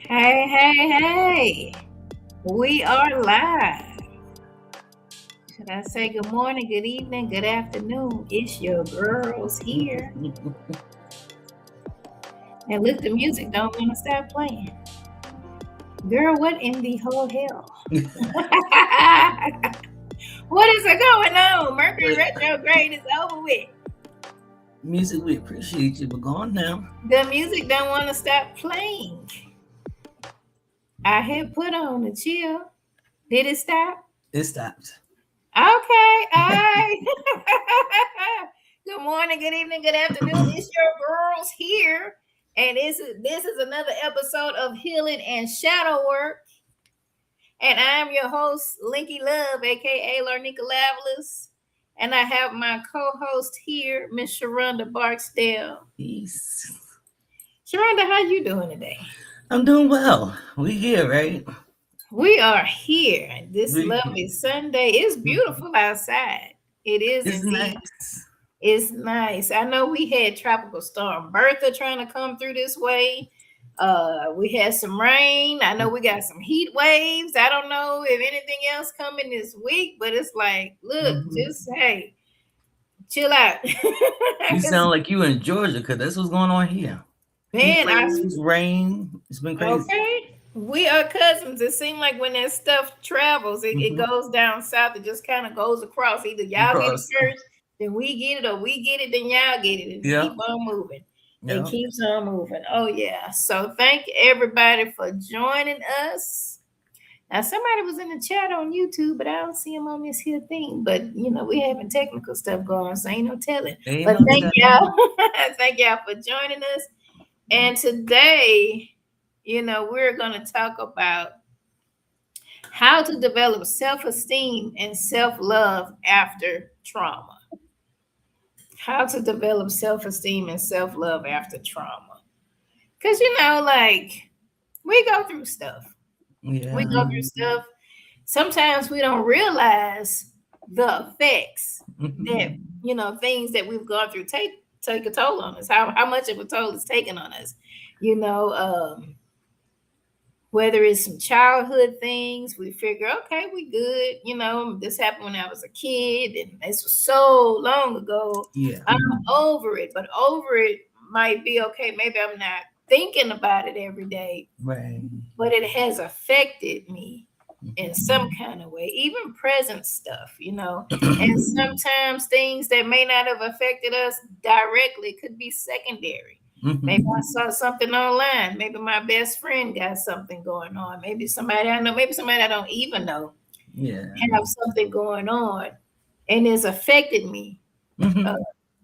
Hey, hey, hey. We are live. Should I say good morning, good evening, good afternoon? It's your girls here. And look, the music don't want to stop playing. Girl, what in the whole hell? What is going on? Mercury retrograde is over with. Music, we appreciate you, but go on now. The music don't want to stop playing. I had put on the chill. Did it stop? It stopped. Okay, all right. Good morning, good evening, good afternoon. It's your girls here, and this is another episode of Healing and Shadow Work. And I'm your host, Linkie Love, aka Linkie Love, and I have my co-host here, Miss Sheronda Barksdale. Peace. Sheronda, how you doing today? I'm doing well. We here, right? We are here. This lovely Sunday. It's beautiful outside. It is It's indeed. nice. It's nice. I know we had Tropical Storm Bertha trying to come through this way. We had some rain. I know we got some heat waves. I don't know if anything else coming this week, but it's like, look, just hey, chill out. You sound like you in Georgia, because that's what's going on here. Man, rain. It's been crazy. Okay. We are cousins. It seems like when that stuff travels, it goes down south. It just kind of goes across. Either y'all get it first, then we get it, or we get it, then y'all get it. And keep on moving. It keeps on moving. Oh, yeah. So thank everybody for joining us. Now, somebody was in the chat on YouTube, but I don't see him on this here thing. But, we having technical stuff going, so ain't no telling. But thank y'all. Thank y'all for joining us. And today, we're going to talk about how to develop self-esteem and self-love after trauma. How to develop self-esteem and self-love after trauma. Because, we go through stuff. Yeah. We go through stuff. Sometimes we don't realize the effects that, things that we've gone through take a toll on us, how much of a toll is taken on us. Whether it's some childhood things, we figure, okay, we good. This happened when I was a kid, and this was so long ago. Yeah, I'm over it, but over it might be okay. Maybe I'm not thinking about it every day, right? But it has affected me in some kind of way, even present stuff, and sometimes things that may not have affected us directly could be secondary. Maybe I saw something online. Maybe my best friend got something going on. Maybe somebody I know, maybe somebody I don't even know have something going on, and it's affected me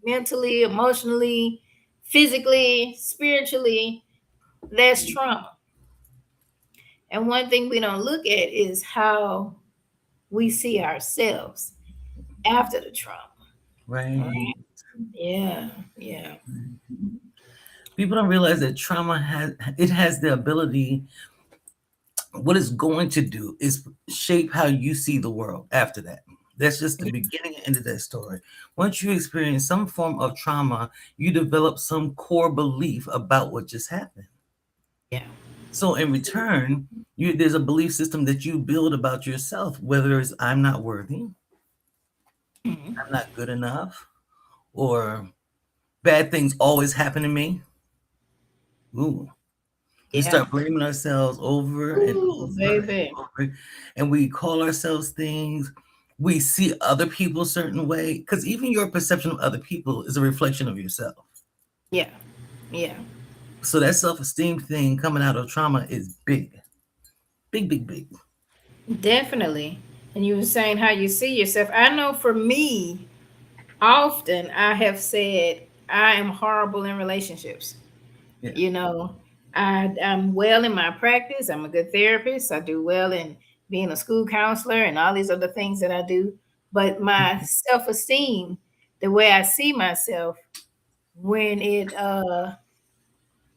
mentally, emotionally, physically, spiritually. That's trauma. And one thing we don't look at is how we see ourselves after the trauma. Right. Yeah. People don't realize that trauma has the ability. What it's going to do is shape how you see the world after that. That's just the beginning and end of that story. Once you experience some form of trauma, you develop some core belief about what just happened. Yeah. So in return, there's a belief system that you build about yourself, whether it's I'm not worthy, I'm not good enough, or bad things always happen to me. Ooh. We start blaming ourselves over and over, and we call ourselves things. We see other people a certain way, because even your perception of other people is a reflection of yourself. Yeah. So that self-esteem thing coming out of trauma is big. Big. Definitely. And you were saying how you see yourself. I know for me, often I have said I am horrible in relationships. Yeah. I'm well in my practice. I'm a good therapist. I do well in being a school counselor and all these other things that I do. But my self-esteem, the way I see myself when it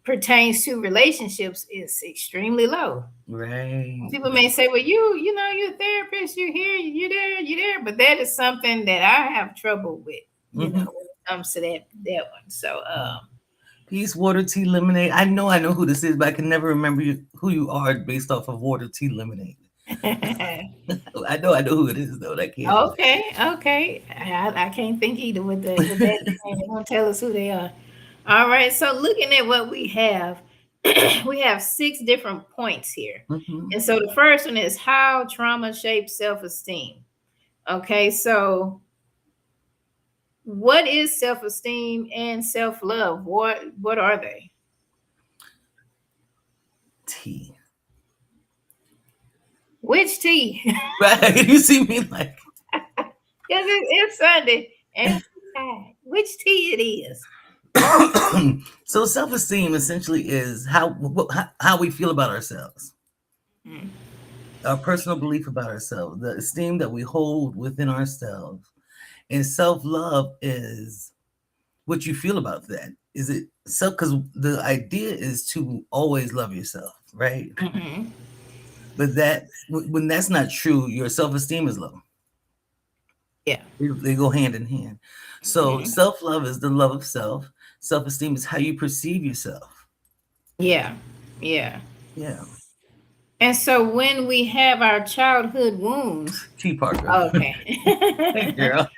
pertains to relationships, is extremely low. Right. People may say, well, you're a therapist, you're here, you're there. But that is something that I have trouble with, when it comes to that one. So, Peace, water, tea, lemonade. I know who this is, but I can never remember who you are based off of water, tea, lemonade. I know who it is though. That can't be. Okay, okay. I can't think either with the with that name. They don't tell us who they are. All right. So looking at what we have, we have six different points here. Hmm. And so the first one is how trauma shapes self-esteem. Okay, so what is self-esteem and self-love? What are they? Tea. Which tea? Right? You see me like. Because it's Sunday and we're tired. Which tea it is? So self-esteem essentially is how we feel about ourselves, Mm. our personal belief about ourselves, the esteem that we hold within ourselves. And self-love is what you feel about that. Is it self? Because the idea is to always love yourself, right? Mhm. But when that's not true, your self-esteem is low. Yeah. They go hand in hand. So Mhm. self-love is the love of self. Self-esteem is how you perceive yourself. Yeah. Yeah. Yeah. And so when we have our childhood wounds, T Parker. Hey okay. girl.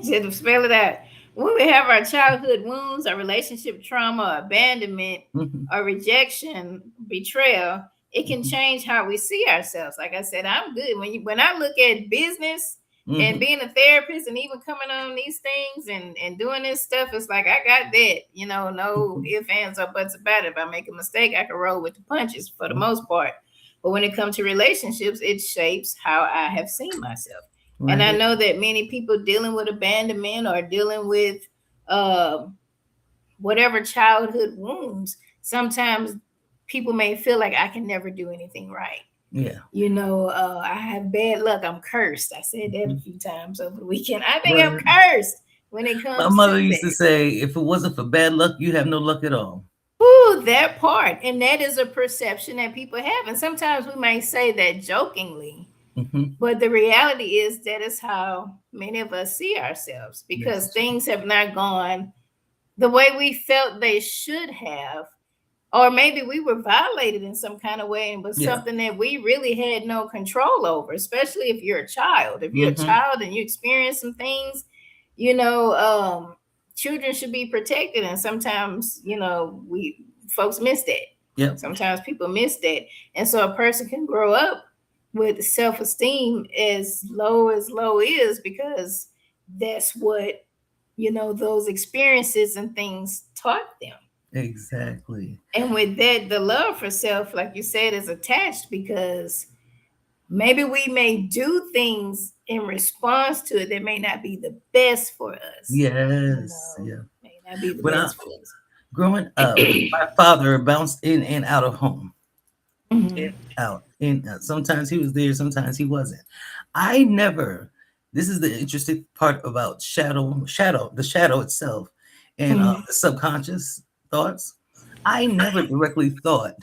Should spell it out. When we have our childhood wounds, our relationship trauma, abandonment, Hmm. or rejection, betrayal, it can Hmm. change how we see ourselves. Like I said, I'm good when I look at business and Hmm. being a therapist and even coming on these things and doing this stuff. It's like I got that, no ifs, ands, or buts about it. If I make a mistake, I can roll with the punches for the most part. But when it comes to relationships, it shapes how I have seen myself. And I Right. know that many people dealing with abandonment or dealing with uh, whatever childhood wounds, sometimes people may feel like I can never do anything right. Yeah. I have bad luck. I'm cursed. I said that a few times over the weekend. I think I'm Right. cursed when it My comes to mother used to that. say, if it wasn't for bad luck, you have no luck at all. Ooh, that part. And that is a perception that people have. And sometimes we may say that jokingly, Hmm. but the reality is that is how many of us see ourselves This because is true. things have not gone the way we felt they should have. Or maybe we were violated in some kind of way and was Yeah. something that we really had no control over, especially if you're a child. If you're a Hmm. child and you experience some things, you know, um, children should be protected. And sometimes, we folks miss that. Yep. Sometimes people miss that. And so a person can grow up with self-esteem as low is because that's what, those experiences and things taught them. Exactly. And with that, the love for self, like you said, is attached because maybe we may do things in response to it that may not be the best for us. Yes. Yeah. May not be the When I best for us. growing up, my father bounced in and out of home. In, Mhm. out, in, out. Sometimes he was there, sometimes he wasn't. I never. This is the interesting part about the shadow itself, and Mhm. the subconscious thoughts. I never directly thought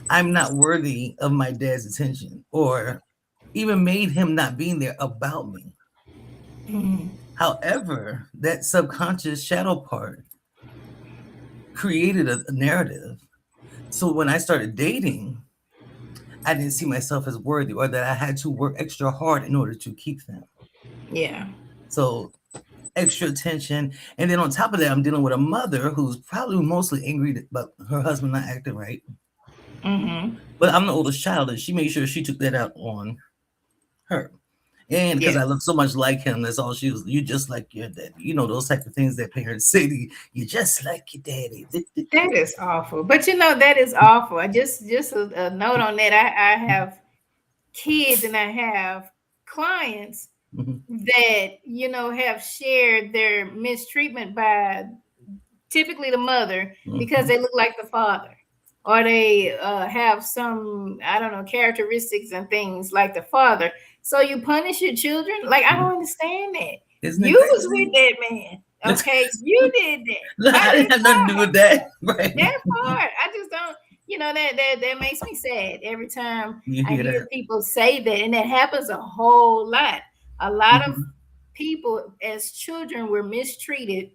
I'm not worthy of my dad's attention, or even made him not being there about me. Mhm. However, that subconscious shadow part created a narrative. So when I started dating, I didn't see myself as worthy or that I had to work extra hard in order to keep them. Yeah. So extra attention. And then on top of that, I'm dealing with a mother who's probably mostly angry about her husband not acting right. Mhm. But I'm the oldest child, and she made sure she took that out on her. And because Yeah. I look so much like him, that's all she was. You just like your daddy. You know those type of things that parents say to you. You just like your daddy. That is awful. But that is awful. Just a note on that. I have kids and I have clients Mhm, that have shared their mistreatment by typically the mother because mhm, they look like the father or they have some I don't know characteristics and things like the father. So you punish your children? Like I mhm. don't understand that. Isn't it You was with crazy? that man, okay? You did that. I How didn't did have nothing to that do with happen? that. Right. That part, I just don't. That makes me sad every time You I hear hear that? people say that, and that happens a whole lot. A lot of Mhm. people as children were mistreated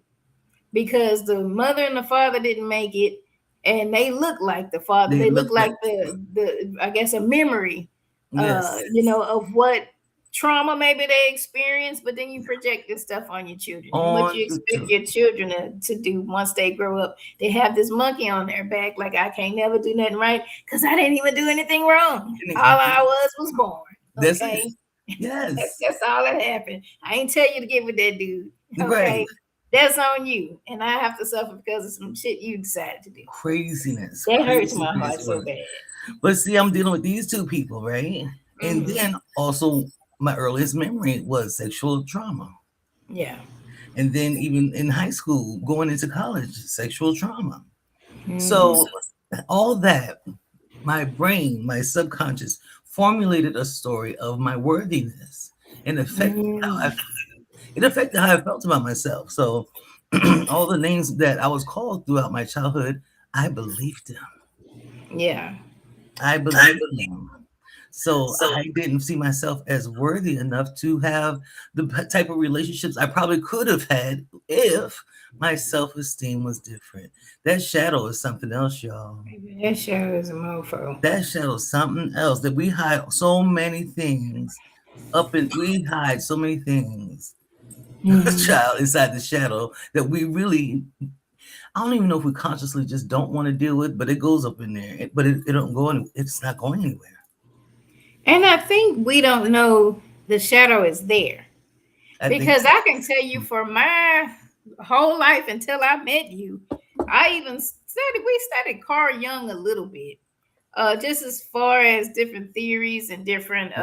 because the mother and the father didn't make it, and they look like the father. They They look look like like the I guess a memory, yes of what trauma maybe they experienced. But then you project this stuff on your children, and what on you the expect your children to do once they grow up. They have this monkey on their back, like I can't never do nothing right because I didn't even do anything wrong. All I was born. That's it. Okay, that's Yes. that's all that happened. I ain't tell you to get with that dude. Right. Okay, that's on you, and I have to suffer because of some shit you decided to do. Craziness. That hurts Crazy, my crazy heart so work. bad. But see, I'm dealing with these two people, right? And Hmm. then also my earliest memory was sexual trauma. Yeah. And then even in high school, going into college, sexual trauma. Hmm. So all that, my brain, my subconscious formulated a story of my worthiness and Hmm. it affected how I felt about myself. So all the names that I was called throughout my childhood, I believed them. Yeah. I believed them. So I didn't see myself as worthy enough to have the type of relationships I probably could have had if my self-esteem was different. That shadow is something else, y'all. Baby, that show is a mofo. That shadow is something else that we hide so many things we hide so many things, Hmm. child, inside the shadow that we really, I don't even know if we consciously just don't want to deal with, but it goes up in there. But it don't go in, it's not going anywhere. And I think we don't know the shadow is there, I think because I can tell you for my whole life until I met you, I even studied. We studied Carl Jung a little bit, just as far as different theories and different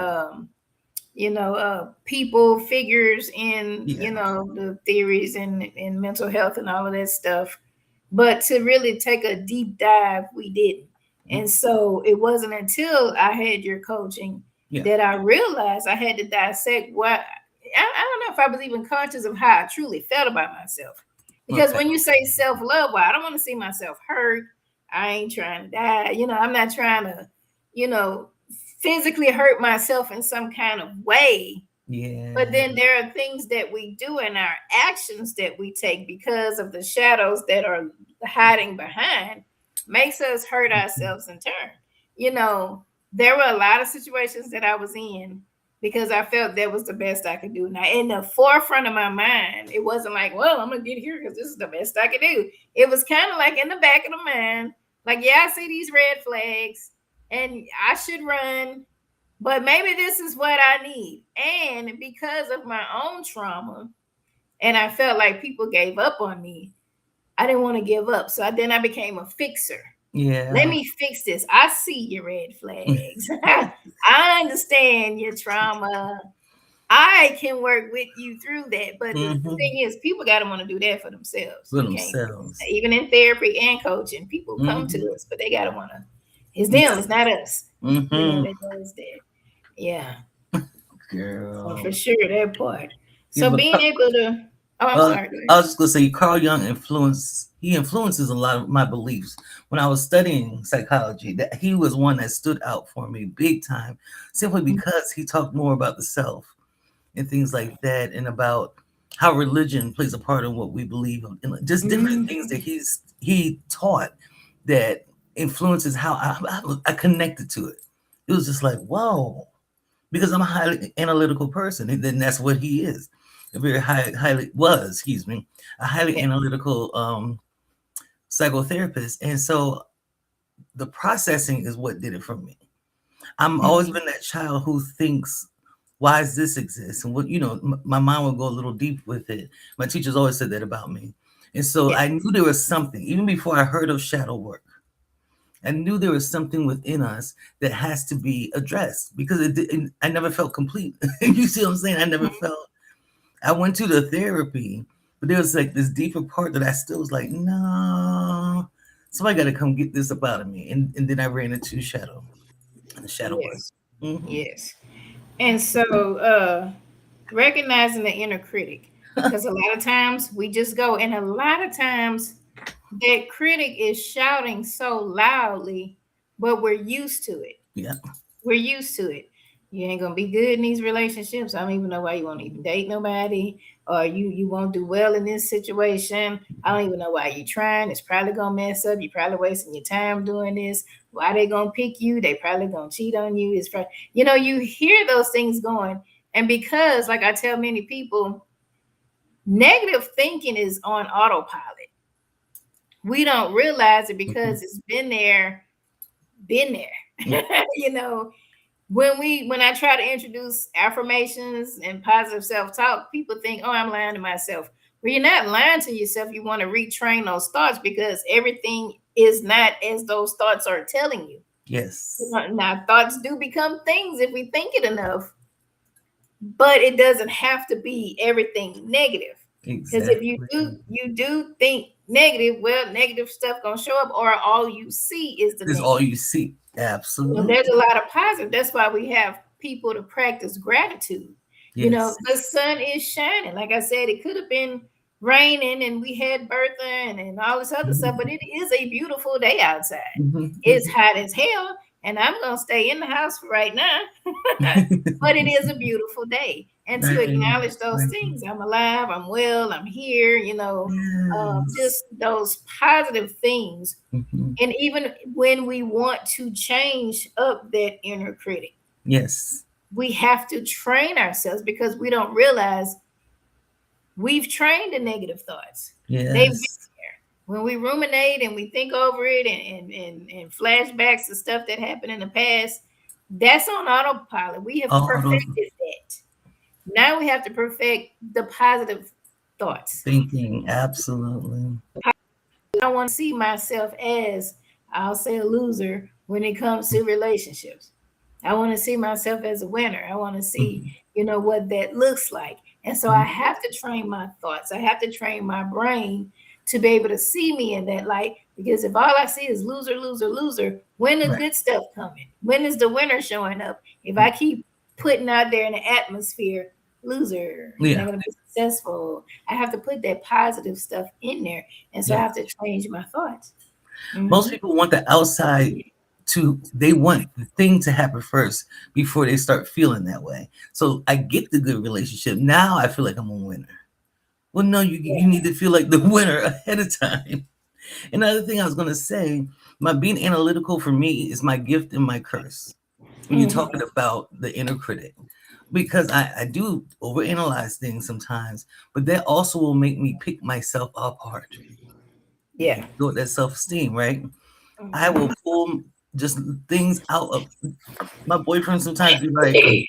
people figures in yeah. the theories and mental health and all of that stuff, but to really take a deep dive we didn't. And so it wasn't until I had your coaching Yeah. that I realized I had to dissect what I don't know if I was even conscious of how I truly felt about myself, because Okay. when you say self-love, well, I don't want to see myself hurt. I ain't trying to die, I'm not trying to you know physically hurt myself in some kind of way. But Yeah. then there are things that we do in our actions that we take because of the shadows that are hiding behind, makes us hurt ourselves in turn. You know, there were a lot of situations that I was in because I felt that was the best I could do. Now, in the forefront of my mind, it wasn't like, well, I'm going to get here because this is the best I could do. It was kind of like in the back of the mind, like, yeah, I see these red flags and I should run, but maybe this is what I need. And because of my own trauma, and I felt like people gave up on me, I didn't want to give up. So then I became a fixer. Let Yeah. me fix this. I see your red flags. I understand your trauma. I can work with you through that. But the Mm-hmm. thing is, people got to want to do that for themselves. For You can't, themselves. even in therapy and coaching, people come to Mm-hmm. us, but they got to want to. It's them, Yeah. it's not us. Mm-hmm. That does that. Yeah. So for Girl. sure that part. Yeah, So but being able to, oh, I'm sorry. Go I ahead. was just gonna say Carl Jung he influences a lot of my beliefs. When I was studying psychology, that he was one that stood out for me big time, simply because he talked more about the self and things like that, and about how religion plays a part in what we believe, and like, just different Mhm. things that he taught that influences how I connected to it. It was just like, whoa, because I'm a highly analytical person, and then that's what he is. A very highly was, excuse me, a highly Yeah. analytical psychotherapist, and so the processing is what did it for me. I'm always Mhm. been that child who thinks, why does this exist? And what my mind will go a little deep with it. My teachers always said that about me, and so Yeah. I knew there was something even before I heard of shadow work. I knew there was something within us that has to be addressed because I never felt complete. You see what I'm saying? I never felt. I went to the therapy, but there was like this deeper part that I still was like, no, somebody got to come get this up out of me. And then I ran into shadow, the shadow work. Yes. Hmm. Yes. And so recognizing the inner critic, because a lot of times we just go, and a lot of times that critic is shouting so loudly, but we're used to it. Yeah. We're used to it. You ain't gonna be good in these relationships. I don't even know why you won't even date nobody, or you won't do well in this situation. I don't even know why you're trying. It's probably gonna mess up. You're probably wasting your time doing this. Why they gonna pick you? They probably gonna cheat on you. It's probably, you hear those things going, and because, like I tell many people, negative thinking is on autopilot. We don't realize it because it's been there. you know, when I try to introduce affirmations and positive self-talk, people think, oh, I'm lying to myself. Well, you're not lying to yourself. You want to retrain those thoughts because everything is not as those thoughts are telling you. Yes. Now, thoughts do become things if we think it enough, but it doesn't have to be everything negative. Because if Exactly. you do think negative, well, negative stuff gonna show up, or all you see is the Is all negative. you see. Absolutely. There's a lot of positive. That's why we have people to practice gratitude. Yes. The sun is shining. Like I said, it could have been raining and we had Bertha and all this other stuff, but it is a beautiful day outside. It's hot as hell, and I'm gonna stay in the house for right now. But it is a beautiful day. And to Right. acknowledge those Right. things, I'm alive, I'm well, I'm here, Yes. just those positive things. Mhm. And even when we want to change up that inner critic, Yes. we have to train ourselves because we don't realize we've trained the negative thoughts. They've been Yes. there. When we ruminate and we think over it and flashbacks to stuff that happened in the past, that's on autopilot. We have All those perfected that. Now we have to perfect the positive thoughts. thinking. Absolutely. I want to see myself as, I'll say, a loser when it comes to relationships. I want to see myself as a winner. I want to see, Mhm. what that looks like. And so I Mhm. have to train my thoughts. I have to train my brain to be able to see me in that light. Because if all I see is loser, loser, loser, when the Right. good stuff coming? When is the winner showing up? If I keep putting out there in the atmosphere, loser, you're not Yeah. going to be successful. I have to put that positive stuff in there. And so I Yeah. have to change my thoughts. Most Mm-hmm. people want the outside they want the thing to happen first before they start feeling that way. So I get the good relationship. Now I feel like I'm a winner. Well, no, you need to feel like the winner ahead of time. Another thing I was gonna say, my being analytical for me is my gift and my curse. When you're Mm-hmm. talking about the inner critic, because I do overanalyze things sometimes, but that also will make me pick myself apart. Yeah. Go with that self-esteem, right? I will Mm-hmm. pull just things out of my boyfriend. Sometimes be like,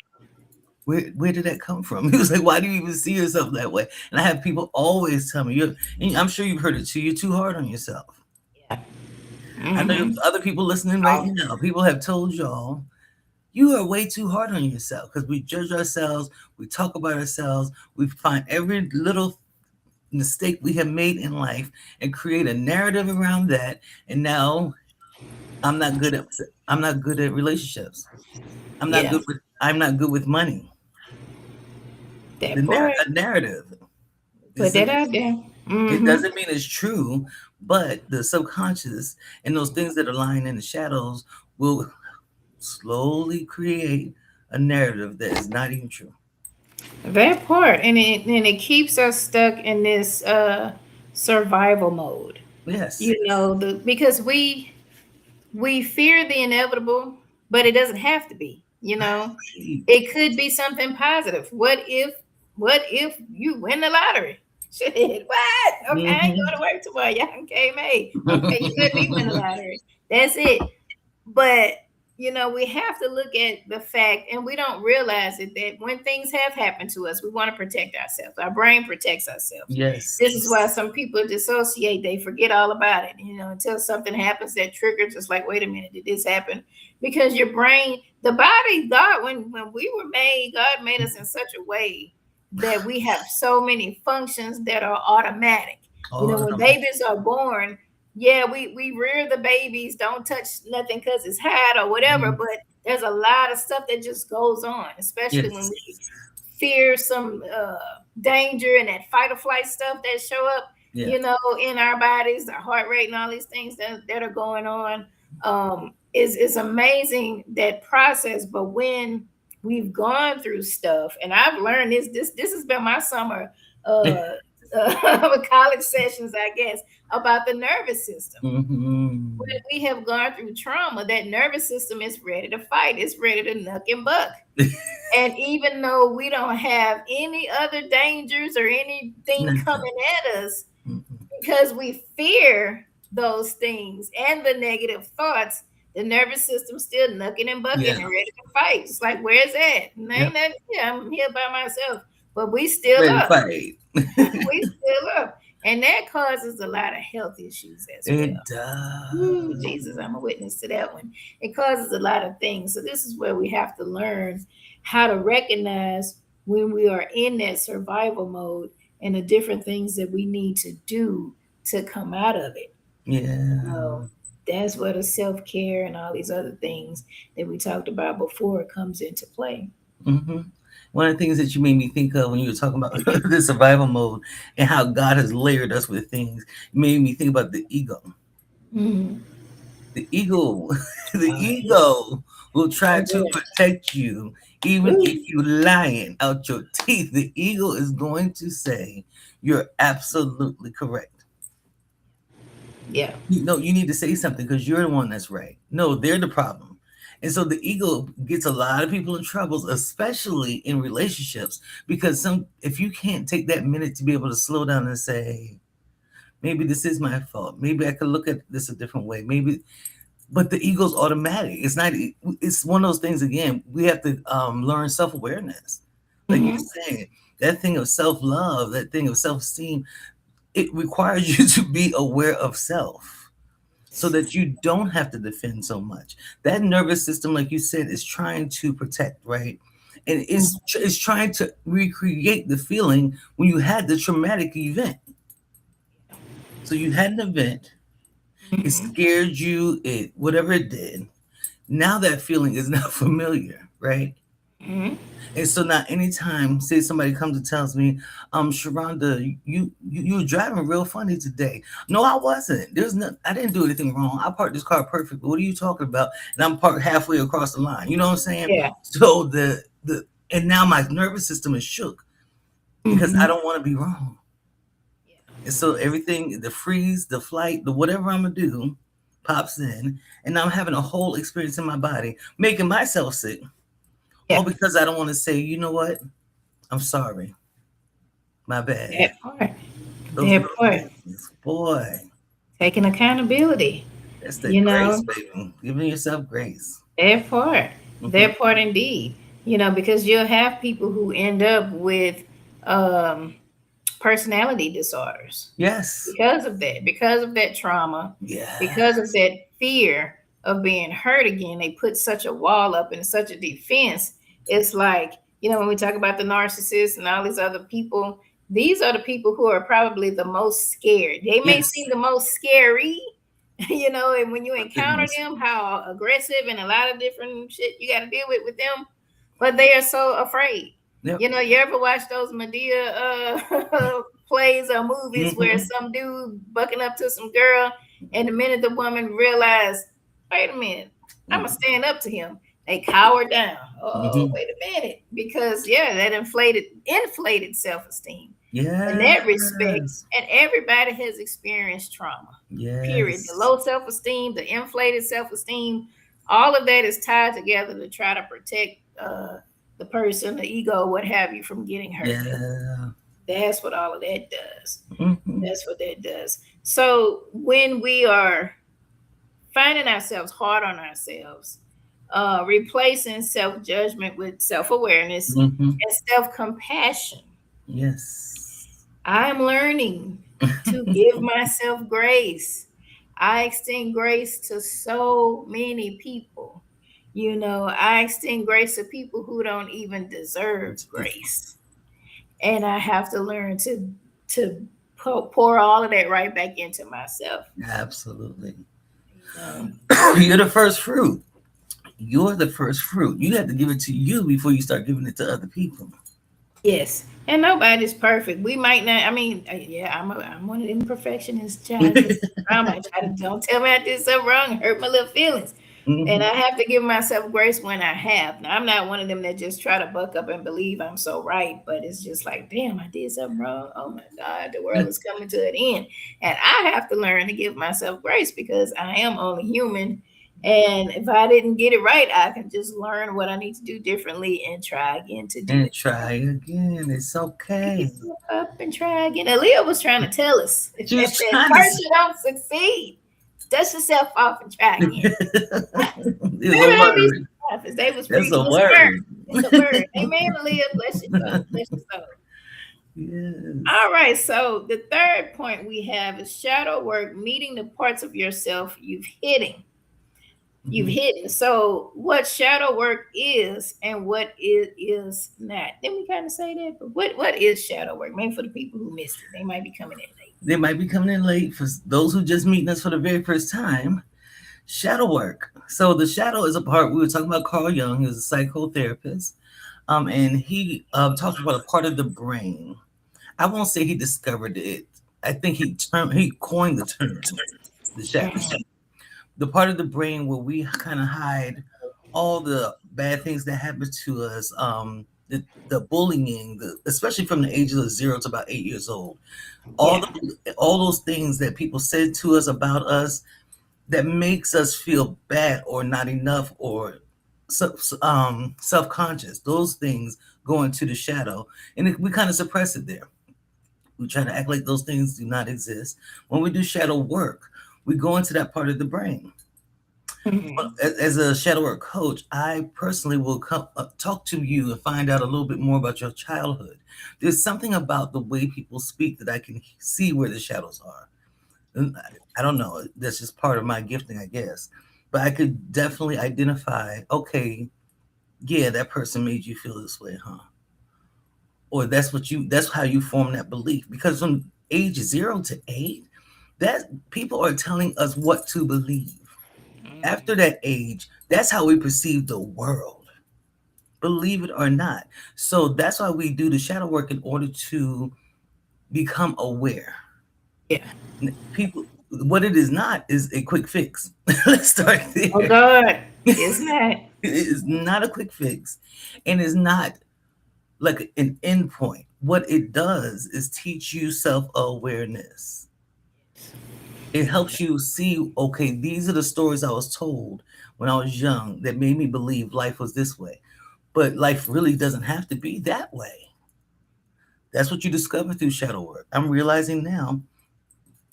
where did that come from? He was like, why do you even see yourself that way? And I have people always tell me, and I'm sure you've heard it too, you're too hard on yourself. Yeah. I know Mm-hmm. other people listening right now, people have told y'all, you are way too hard on yourself because we judge ourselves, we talk about ourselves, we find every little mistake we have made in life and create a narrative around that. And now I'm not good at I'm not good at relationships. Yeah. I'm not good with money. That part. A narrative. Put It's that out there. It Mm-hmm. doesn't mean it's true, but the subconscious and those things that are lying in the shadows will slowly create a narrative that is not even true. That part. And it keeps us stuck in this survival mode. Yes. Because we fear the inevitable, but it doesn't have to be. Right. It could be something positive. What if you win the lottery? Shit, what? Okay, I ain't Mhm. going to work tomorrow. Y'all okay, mate. Okay, you let me win the lottery. That's it. But we have to look at the fact, and we don't realize it, that when things have happened to us, we want to protect ourselves. Our brain protects ourselves. Yes. This is why some people dissociate, they forget all about it, until something happens that triggers. It's like, wait a minute, did this happen? Because your brain, the body, God, when we were made, God made us in such a way that we have so many functions that are automatic. When Automatic. babies are born, yeah, we rear the babies, don't touch nothing because it's hot or whatever, Mhm. but there's a lot of stuff that just goes on, especially when Yes. we fear some danger and that fight or flight stuff that show up, Yeah. in our bodies, the heart rate and all these things that are going on. Is amazing, that process. But when we've gone through stuff, and I've learned this has been my summer college sessions, I guess, about the nervous system. When Mm-hmm. we have gone through trauma, that nervous system is ready to fight. It's ready to nuck and buck. And even though we don't have any other dangers or anything Nothing. coming at us, Mm-hmm. because we fear those things and the negative thoughts, the nervous system still knucking and bucking Yeah. and ready to fight. It's like, where's that? And ain't Yep. that, yeah, I'm here by myself. But we still Ready to up. fight. We still up. And that causes a lot of health issues as well. It Ooh, does. Jesus, I'm a witness to that one. It causes a lot of things. So this is where we have to learn how to recognize when we are in that survival mode and the different things that we need to do to come out of it. Yeah. So that's where the self-care and all these other things that we talked about before comes into play. Hmm. One of the things that you made me think of when you were talking about the survival mode and how God has layered us with things, made me think about the ego. Mm-hmm. The ego, the Oh, yeah. ego will try Oh, to yeah. protect you, even Ooh, if you lying out your teeth. The ego is going to say you're absolutely correct. yeah. You know, you need to say something because you're the one that's right. No, they're the problem. And so the ego gets a lot of people in troubles, especially in relationships, because if you can't take that minute to be able to slow down and say, maybe this is my fault. Maybe I could look at this a different way. Maybe, but the ego's automatic. It's not. It's one of those things. Again, we have to learn self awareness, like you're Mm-hmm. saying. That thing of self love, that thing of self esteem, it requires you to be aware of self so that you don't have to defend so much. That nervous system, like you said, is trying to protect, right? And it's trying to recreate the feeling when you had the traumatic event. So you had an event, it Mm-hmm. scared you, it whatever it did. Now that feeling is not familiar, right? Mm-hmm. And so now anytime, say somebody comes and tells me, Sharonda, you were driving real funny today. No, I wasn't. There's no I didn't do anything wrong. I parked this car perfect. What are you talking about? And I'm parked halfway across the line. You know what I'm saying? Yeah. So the and now my nervous system is shook because I Mm-hmm. don't want to be wrong. And so everything, the freeze, the flight, the whatever I'm gonna do, pops in, and now I'm having a whole experience in my body, making myself sick, all Yeah. because I don't want to say, you know what? I'm sorry. My bad. That part. Those That little part. things. Boy, Taking accountability. that's the You grace, know, baby. Giving yourself grace. that part. Hmm. That part indeed. You know, because you'll have people who end up with um personality disorders Yes. because of that trauma, because of Yes. that fear of being hurt again. They put such a wall up and such a defense. It's like, you know, when we talk about the narcissists and all these other people, these are the people who are probably the most scared. They may seem Yes. the most scary, you know, and when you But they're encounter most. them, how aggressive and a lot of different shit you got to deal with them, but they are so afraid. Yep. You know, you ever watch those Medea plays or movies where Hmm. some dude bucking up to some girl, and the minute the woman realized, wait a minute, I'm gonna stand up to him, they cower down. Oh, Hmm. wait a minute, because yeah, that inflated self-esteem in that respect, Yes. and everybody has experienced trauma. Period. The Yes. low self-esteem, the inflated self-esteem, all of that is tied together to try to protect the person, the ego, what have you, from getting hurt. Yeah. That's what all of that does. Hmm. That's what that does. So when we are finding ourselves hard on ourselves, replacing self judgment with self awareness Hmm. and self compassion, Yes. I'm learning to give myself grace. I extend grace to so many people. You know, I extend grace to people who don't even deserve grace. And I have to learn to pour all of that right back into myself. Absolutely. You know, You're the first fruit. You're the first fruit. You have to give it to you before you start giving it to other people. yes. And nobody's perfect. We might not. I mean, yeah, I'm one of them perfectionists, child. Because I might try to don't tell me I did something wrong, hurt my little feelings. And I have to give myself grace when I have. Now, I'm not one of them that just try to buck up and believe I'm so right, but it's just like, damn, I did something wrong. Oh my God, the world is coming to an end. And I have to learn to give myself grace because I am only human. And if I didn't get it right, I can just learn what I need to do differently and try again to do And it. try again. It's Pick okay. yourself up and try again. Aaliyah was trying to tell us She that was trying to. first you don't succeed. Dust yourself off and try again. It's a Maybe they be word. prophets. They was That's preaching a the word. word. It's a word. Amen. Aaliyah, bless your soul. Bless your soul. Yes. All right. So the third point we have is shadow work, meeting the parts of yourself you've Mhm. hidden. So what shadow work is and what it is not. Didn't we kind of say that? But what is shadow work? Maybe for the people who missed it, they might be coming in late. They might be coming in late. For those who just meeting us for the very first time, shadow work. So the shadow is a part. We were talking about Carl Jung. He was a psychotherapist, and he talked about a part of the brain. I won't say he discovered it. I think he coined the term, the shadow. The part of the brain where we kind of hide all the bad things that happen to us, the bullying, especially from the ages of 0 to about 8 years old, Yeah. all those things that people said to us about us that makes us feel bad or not enough or self-conscious. Those things go into the shadow, and we kind of suppress it there. We try to act like those things do not exist. When we do shadow work, we go into that part of the brain. Mhm. As a shadow work coach, I personally will talk to you and find out a little bit more about your childhood. There's something about the way people speak that I can see where the shadows are. And I don't know. That's just part of my gifting, I guess. But I could definitely identify, okay, yeah, that person made you feel this way, huh? Or that's how you form that belief. Because from age 0 to 8, that people are telling us what to believe. After that age, that's how we perceive the world, believe it or not. So that's why we do the shadow work in order to become aware. Yeah. People, what it is not is a quick fix. Let's start Oh there. God, it's not. It is not a quick fix, and it's not like an endpoint. What it does is teach you self awareness. It helps you see, okay, these are the stories I was told when I was young that made me believe life was this way. But life really doesn't have to be that way. That's what you discover through shadow work. I'm realizing now,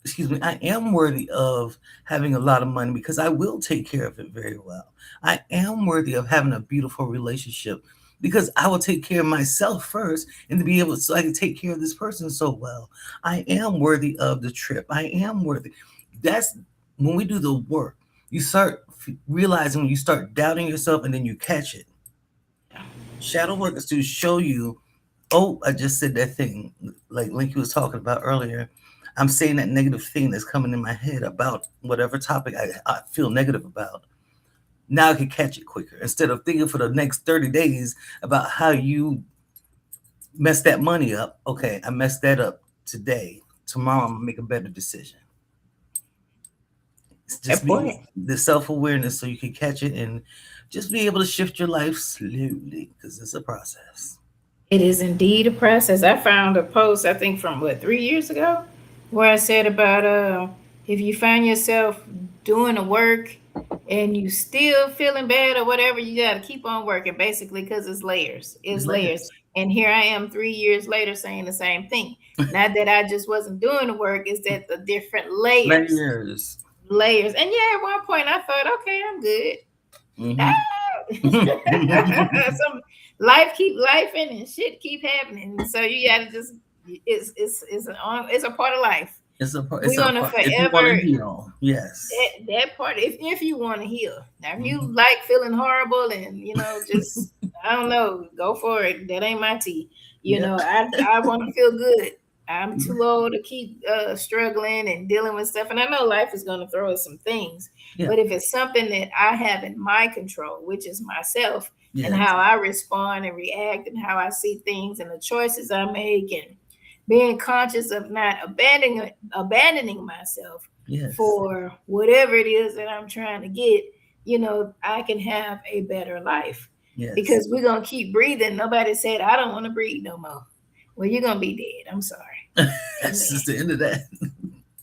excuse me, I am worthy of having a lot of money because I will take care of it very well. I am worthy of having a beautiful relationship because I will take care of myself first and to be able so I can take care of this person so well. I am worthy of the trip. I am worthy. That's when we do the work. You start realizing when you start doubting yourself and then you catch it. Shadow work is to show you, oh, I just said that thing, like Linky was talking about earlier. I'm saying that negative thing that's coming in my head about whatever topic I feel negative about. Now I can catch it quicker instead of thinking for the next 30 days about how you messed that money up. Okay, I messed that up today. Tomorrow I'm gonna make a better decision. It's just be Important. the self awareness so you can catch it and just be able to shift your life slowly because it's a process. It is indeed a process. I found a post, I think from what, 3 years ago, where I said about if you find yourself doing the work and you still feeling bad or whatever, you got to keep on working basically because it's layers. It's layers. Layers. And here I am 3 years later saying the same thing. Not that I just wasn't doing the work, is that the different layers. Layers. Layers. And yeah, at one point I thought, okay, I'm good. Mm-hmm. Some life keep lifing and shit keep happening. So you gotta just it's a part of life. It's We're a gonna if you want to forever heal, yes. that part if you want to heal. Now if you Mhm. like feeling horrible and just I don't know, go for it. That ain't my tea. Yeah. I want to feel good. I'm too old to keep struggling and dealing with stuff. And I know life is going to throw us some things. Yeah. But if it's something that I have in my control, which is myself and Yes. how I respond and react and how I see things and the choices I make and being conscious of not abandoning myself Yes. for whatever it is that I'm trying to get, I can have a better life. Yes. Because we're going to keep breathing. Nobody said, I don't want to breathe no more. Well, you're going to be dead. I'm sorry. That's Amen. just the end of that.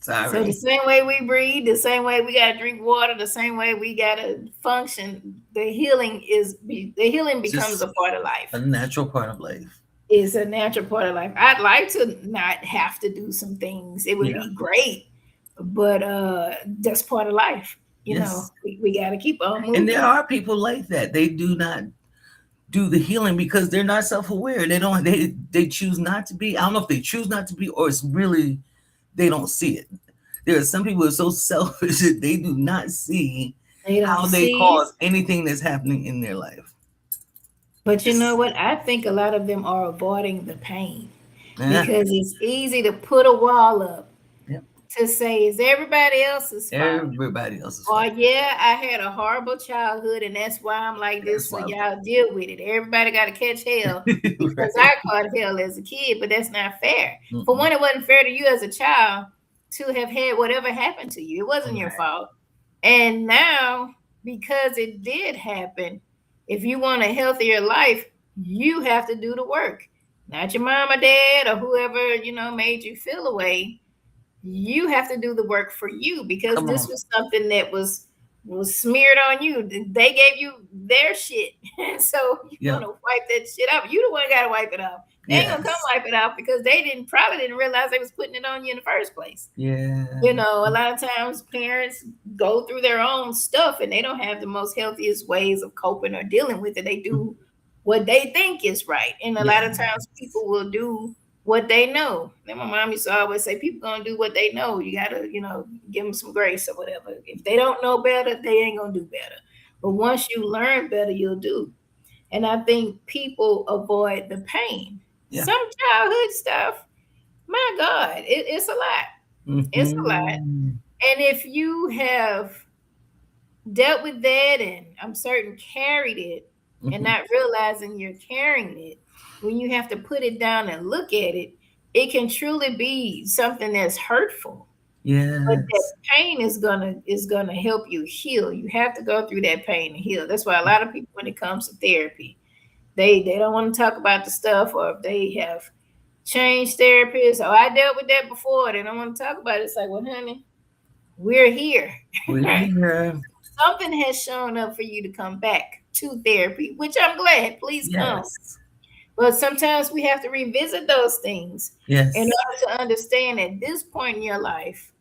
So the Sorry. same way we breathe, the same way we gotta drink water, the same way we gotta function, the healing becomes Just a part of a life. natural part of life. It's a natural part of life. I'd like to not have to do some things. It would Yeah. be great, but that's part of life. Yes. We gotta keep on And there moving. are people like that. They do not do the healing because they're not self-aware. They choose not to be. I don't know if they choose not to be or it's really they don't see it. There are some people who are so selfish that they do not see They don't how they see it. cause anything that's happening in their life. But you know It's what? I think a lot of them are avoiding the pain yeah, because it's easy to put a wall up yep. to say it's everybody else's fault. Everybody else's Or fault. yeah, I had a horrible childhood and that's why I'm like That's this. So why. y'all deal with it. Everybody got to catch hell because Right. I caught hell as a kid, but that's not fair. For Mm-mm. one, it wasn't fair to you as a child to have had whatever happened to you. It wasn't your Right. fault. And now, because it did happen, if you want a healthier life, you have to do the work. Not your mom or dad or whoever, made you feel away. You have to do the work for you because Come this on. was something that was smeared on you. They gave you their shit. So you want Yep. to wipe that shit off. You the one got to wipe it off. They ain't gonna come Yes. wipe it off because they probably didn't realize they was putting it on you in the first place. Yeah. A lot of times parents go through their own stuff and they don't have the most healthiest ways of coping or dealing with it. They do what they think is right. And a lot of Yeah. times people will do what they know. And my mom used to always say, people gonna do what they know. You gotta, give them some grace or whatever. If they don't know better, they ain't gonna do better. But once you learn better, you'll do. And I think people avoid the pain. Yeah. Some childhood stuff, my God, it's a lot. It's a lot. Mm-hmm. And if you have dealt with that and I'm certain carried it and Mm-hmm. not realizing you're carrying it, when you have to put it down and look at it, it can truly be something that's hurtful. But that Yes. pain is gonna help you heal. You have to go through that pain to heal. That's why a lot of people, when it comes to therapy, they don't want to talk about the stuff, or if they have changed therapists, or I dealt with that before, they don't want to talk about it. It's like, well, honey, we're here. We're here. Something has shown up for you to come back to therapy, which I'm glad. Please come. Yes. But sometimes we have to revisit those things in Yes. order to understand at this point in your life,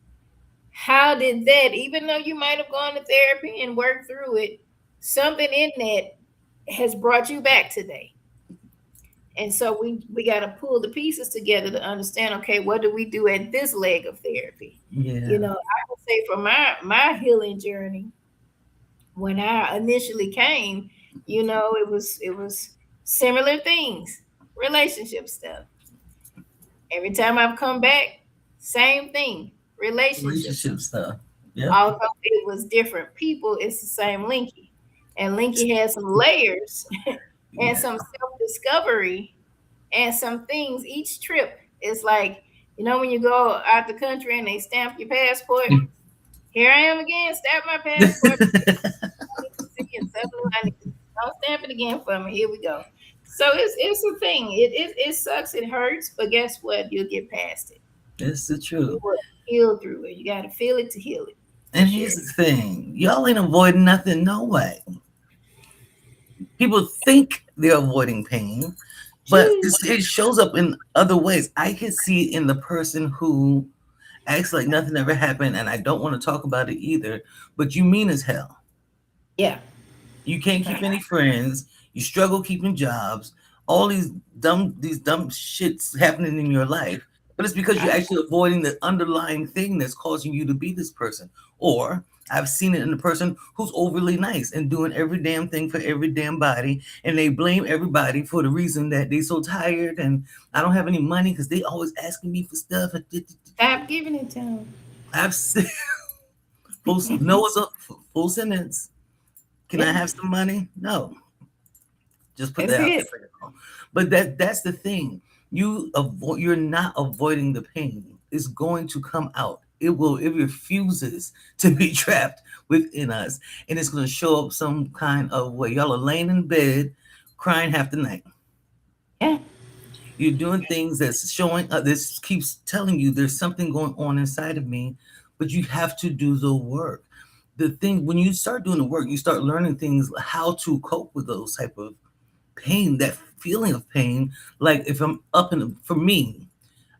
how did that, even though you might have gone to therapy and worked through it, something in that has brought you back today. And so we got to pull the pieces together to understand, okay, what do we do at this leg of therapy? Yeah. I would say for my healing journey, when I initially came, it was similar things, relationship stuff. Every time I've come back, same thing, relationship stuff. Relationship stuff. Yep. Although it was different people, it's the same Linkie. And Linkie had some layers and Yeah. some self-discovery and some things. Each trip is like, when you go out the country and they stamp your passport, here I am again, stamp my passport. I need to see and stuff. I need to don't stamp it again for me. Here we go. So it's a thing. It sucks. It hurts, but guess what? You'll get past it. That's the You truth. will heal through it. You got to feel it to heal it, for And sure. here's the thing. Y'all ain't avoiding nothing, no way. People think they're avoiding pain, but it shows up in other ways. I can see it in the person who acts like nothing ever happened, and I don't want to talk about it either, but you mean as hell. Yeah. You can't keep any friends. You struggle keeping jobs. All these dumb shits happening in your life, but it's because you're actually avoiding the underlying thing that's causing you to be this person. Or I've seen it in a person who's overly nice and doing every damn thing for every damn body, and they blame everybody for the reason that they're so tired and I don't have any money because they always asking me for stuff. Stop giving it to them. I've seen no, it's a full sentence. Can I Yeah, have some money? No. Just put that's that out it. there. But that's the thing. You're not avoiding the pain. It's going to come out it refuses to be trapped within us, and it's going to show up some kind of way. Y'all are laying in bed crying half the night. Yeah. You're doing things that's showing this keeps telling you there's something going on inside of me, but you have to do the work. The thing when you start doing the work, you start learning things how to cope with those type of pain, that feeling of pain. Like if I'm up in for me,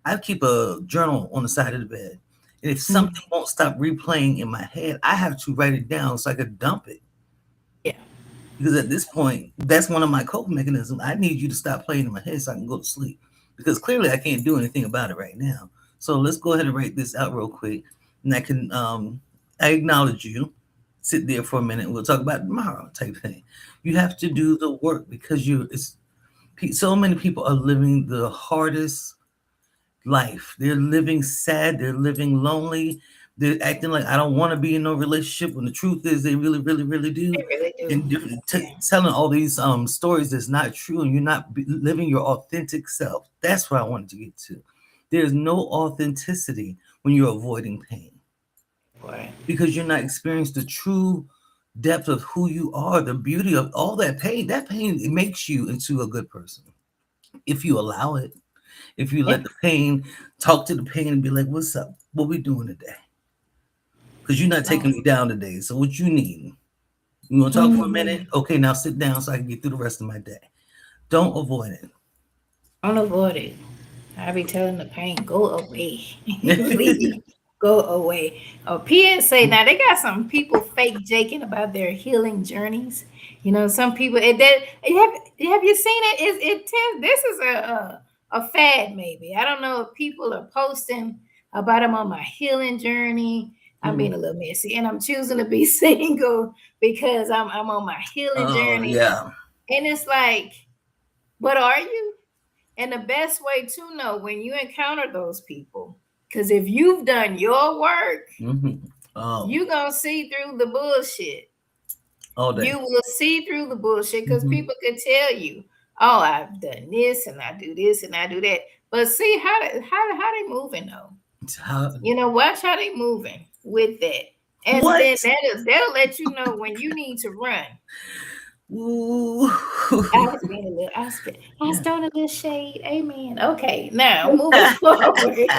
I keep a journal on the side of the bed. And if Mm. something won't stop replaying in my head, I have to write it down so I could dump it. Yeah. Because at this point, that's one of my coping mechanisms. I need you to stop playing in my head so I can go to sleep. Because clearly I can't do anything about it right now. So let's go ahead and write this out real quick. And I acknowledge you. Sit there for a minute and we'll talk about it tomorrow type thing. You have to do the work because so many people are living the hardest life. They're living sad. They're living lonely. They're acting like I don't want to be in no relationship. When the truth is, they really, really, really do. They really do. And Yeah. telling all these stories that's not true, and you're not living your authentic self. That's what I wanted to get to. There's no authenticity when you're avoiding pain Boy. because you're not experiencing the true depth of who you are, the beauty of all that pain. That pain it makes you into a good person if you allow it. If you Yeah. let the pain talk to the pain and be like, "What's up? What we doing today?" Because you're not Oh. taking me down today. So what you need? You want to talk for a minute? Mm. Okay, now sit down so I can get through the rest of my day. Don't avoid Don't avoid it. I be telling the pain, go away. it. Leave. Go away. Oh, PSA. Now they got some people fake jaking about their healing journeys. You know, some people have you seen it? This is a fad maybe. I don't know if people are posting about I'm on my healing journey. I'm being a little messy and I'm choosing to be single because I'm on my healing Oh journey. yeah. And it's like, but are you? And the best way to know when you encounter those people, because if you've done your work, Mm-hmm. Oh, you gonna see through the bullshit. all day. You will see through the bullshit because Mm-hmm. people could tell you, "Oh, I've done this and I do this and I do that." But see how they moving though. How, You know, watch how they moving with that, and what? then they'll let you know when you need to run. Ooh. I was Yeah. throwing a little shade. Amen. Okay, now moving forward. Because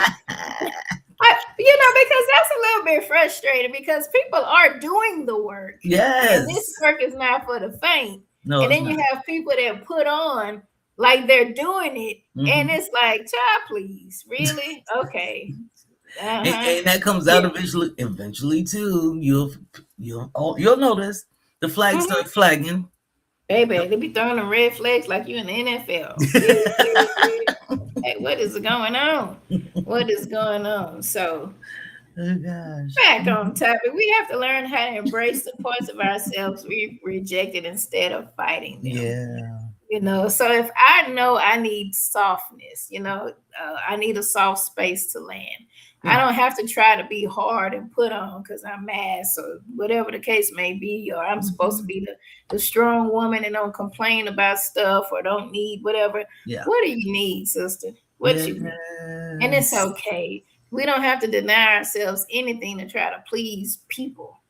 that's a little bit frustrating because people are doing the work, and this Yes. work is not for the faint. No, And it's then you not. have people that put on like they're doing it, and Mm-hmm. it's like, child, please, really? Okay, uh-huh. And that comes out Yeah. eventually too. You'll notice the flags Mm-hmm. start flagging. Baby, they be throwing the red flags like you in the NFL. Really, really? Hey, what is going on? What is going on? So Oh gosh. back on topic, we have to learn how to embrace the parts of ourselves we rejected instead of fighting them. Yeah. So if I know I need softness, I need a soft space to land. I Yeah. don't have to try to be hard and put on because I'm mad, so whatever the case may be, or I'm supposed to Mhm. be the strong woman and don't complain about stuff or don't need whatever. Yeah. What do you need, sister? What you need? And it's Yes. okay. We don't have to deny ourselves anything to try to please people.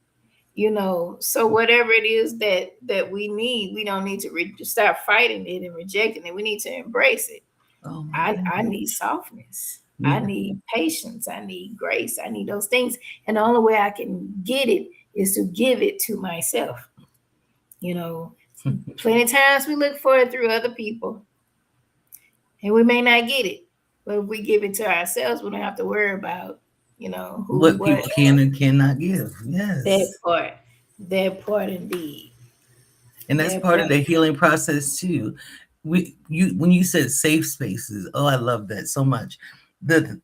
So whatever it is that we need, we don't need to stop fighting it and rejecting it. We need to embrace it. Oh my I need goodness. softness. I Yeah. need patience. I need grace. I need those things. And the only way I can get it is to give it to myself. You know, Plenty of times we look for it through other people and we may not get it. But if we give it to ourselves, we don't have to worry about, who, What what, people can and cannot give. that Yes. part. That part indeed. And that's That part of part. the healing process too. When you said safe spaces, oh, I love that so much. The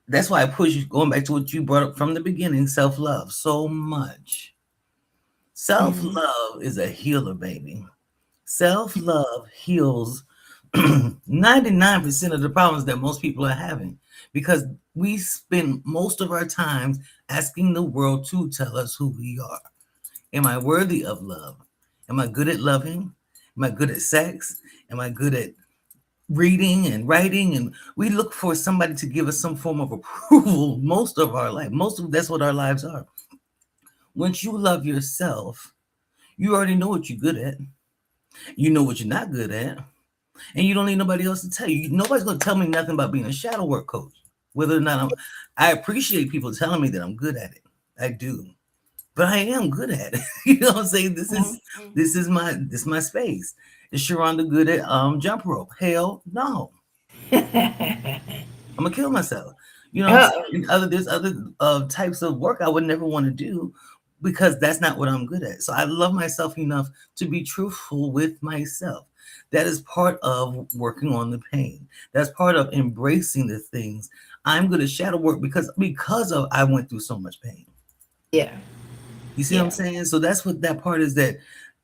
That's why I push you going back to what you brought up from the beginning, self-love so much. Mhm. Self-love is a healer, baby. Self-love heals 99% of the problems that most people are having because we spend most of our times asking the world to tell us who we are. Am I worthy of love? Am I good at loving? Am I good at sex? Am I good at reading and writing, and we look for somebody to give us some form of approval most of our life. Most of that's what our lives are. Once you love yourself, you already know what you're good at. You know what you're not good at, and you don't need nobody else to tell you. Nobody's going to tell me nothing about being a shadow work coach. Whether or not I appreciate people telling me that I'm good at it. I do, but I am good at it. You know what I'm saying? This is my space. Is Sheronda good at jump rope? Hell no. I'm gonna kill myself. You know what I'm Uh-oh. saying? There's other types of work I would never want to do because that's not what I'm good at. So I love myself enough to be truthful with myself. That is part of working on the pain. That's part of embracing the things. I'm good at shadow work because of I went through so much pain. Yeah. You see what I'm Yeah. saying? So that's what that part is that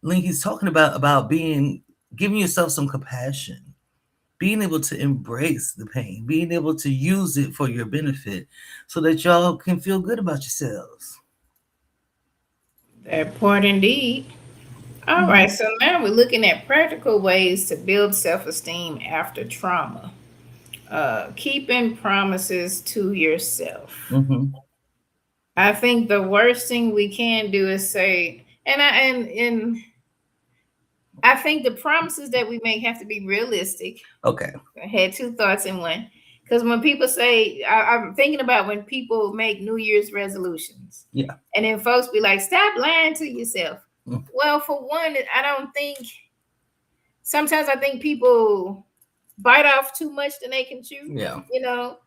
Linkie's talking about being giving yourself some compassion, being able to embrace the pain, being able to use it for your benefit so that y'all can feel good about yourselves. That part indeed. All Mhm. right, so now we're looking at practical ways to build self esteem after trauma. Keeping promises to yourself. Mhm. I think the worst thing we can do is say, and I think the promises that we make have to be realistic. Okay. I had two thoughts in one. Because when people say, I'm thinking about when people make New Year's resolutions, Yeah. and then folks be like, stop lying to yourself. Mm. Well, for one, I don't think, sometimes I think people bite off too much than they can chew, Yeah. you know?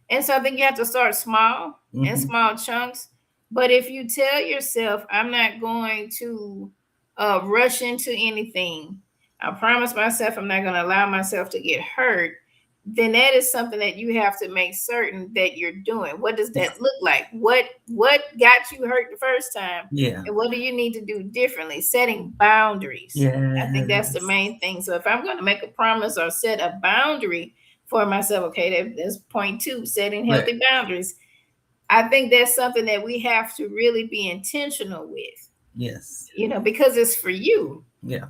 And so I think you have to start small in Mhm. small chunks. But if you tell yourself, I'm not going to rush into anything, I promise myself I'm not going to allow myself to get hurt, then that is something that you have to make certain that you're doing. What does Yeah. that look like? What got you hurt the first time? Yeah. And what do you need to do differently? Setting boundaries. I think that's the Yes. main thing. So if I'm going to make a promise or set a boundary for myself, okay, that's point two, setting Right. healthy boundaries. I think that's something that we have to really be intentional with, Yes. because it's for you. Yeah.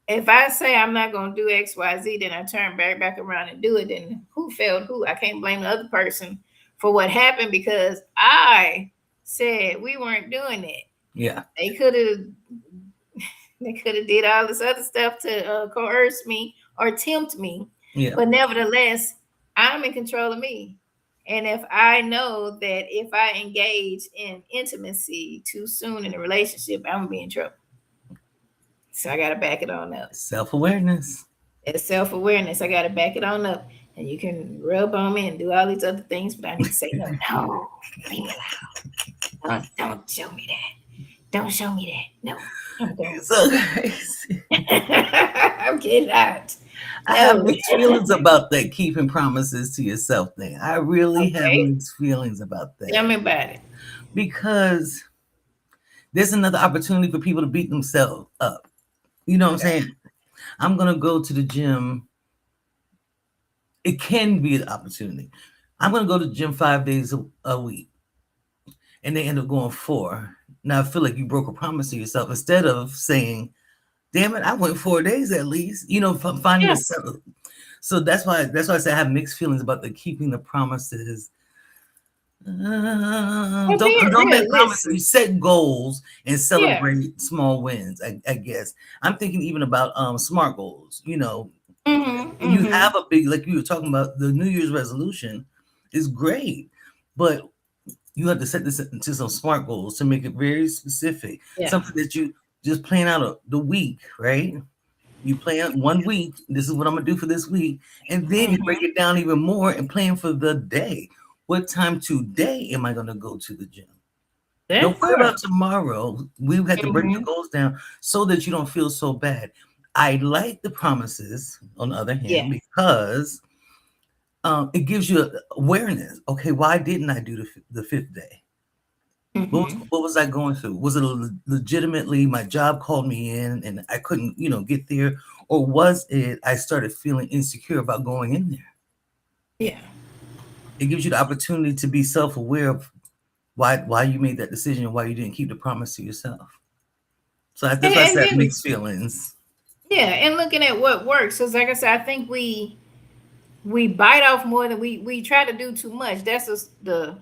If I say I'm not going to do X, Y, Z, then I turn back around and do it, then who failed who? I can't blame the other person for what happened because I said we weren't doing it. Yeah. They could have They could have did all this other stuff to coerce me or tempt me, Yeah. but nevertheless, I'm in control of me. And if I know that if I engage in intimacy too soon in a relationship, I'm gonna be in trouble. So I gotta back it on up. Self-awareness. It's self-awareness. I gotta back it on up. And you can rub on me and do all these other things, but I need to say no, no, leave me alone. Don't show me that. Don't show me that. No, I'm going. So guys, I'm getting out. I have No. mixed feelings about that keeping promises to yourself thing. I really have Okay. mixed feelings about Tell that me about it. because there's another opportunity for people to beat themselves up. You know what I'm Okay. saying? I'm gonna go to the gym. It can be an opportunity. I'm gonna go to the gym 5 days a week, and they end up going four. Now I feel like you broke a promise to yourself instead of saying, "Damn it, I went 4 days at least." Finding Yeah. the so that's why I say I have mixed feelings about the keeping the promises. Well, Don't being make promises. realistic. You set goals and Yeah. celebrate small wins. I guess I'm thinking even about smart goals. Mm-hmm. When you Mm-hmm. have a big, like you were talking about, the New Year's resolution is great, but you have to set this into some smart goals to make it very specific. Yeah. Something that you just plan out the week, right? You plan 1 week. This is what I'm gonna do for this week, and then you break Mm-hmm. it down even more and plan for the day. What time today am I gonna go to the gym? Don't That worry part. about tomorrow. We have to break the Mm-hmm. goals down so that you don't feel so bad. I like the promises, on the other Yeah. hand, because it gives you awareness. Okay, why didn't I do the fifth day? Mm-hmm. What was I going through? Was it legitimately my job called me in and I couldn't, get there? Or was it I started feeling insecure about going in there? Yeah. It gives you the opportunity to be self-aware of why you made that decision and why you didn't keep the promise to yourself. So that's And, why I and said then mixed feelings. yeah, and looking at what works. Because like I said, I think we we bite off more than we try to do too much. That's the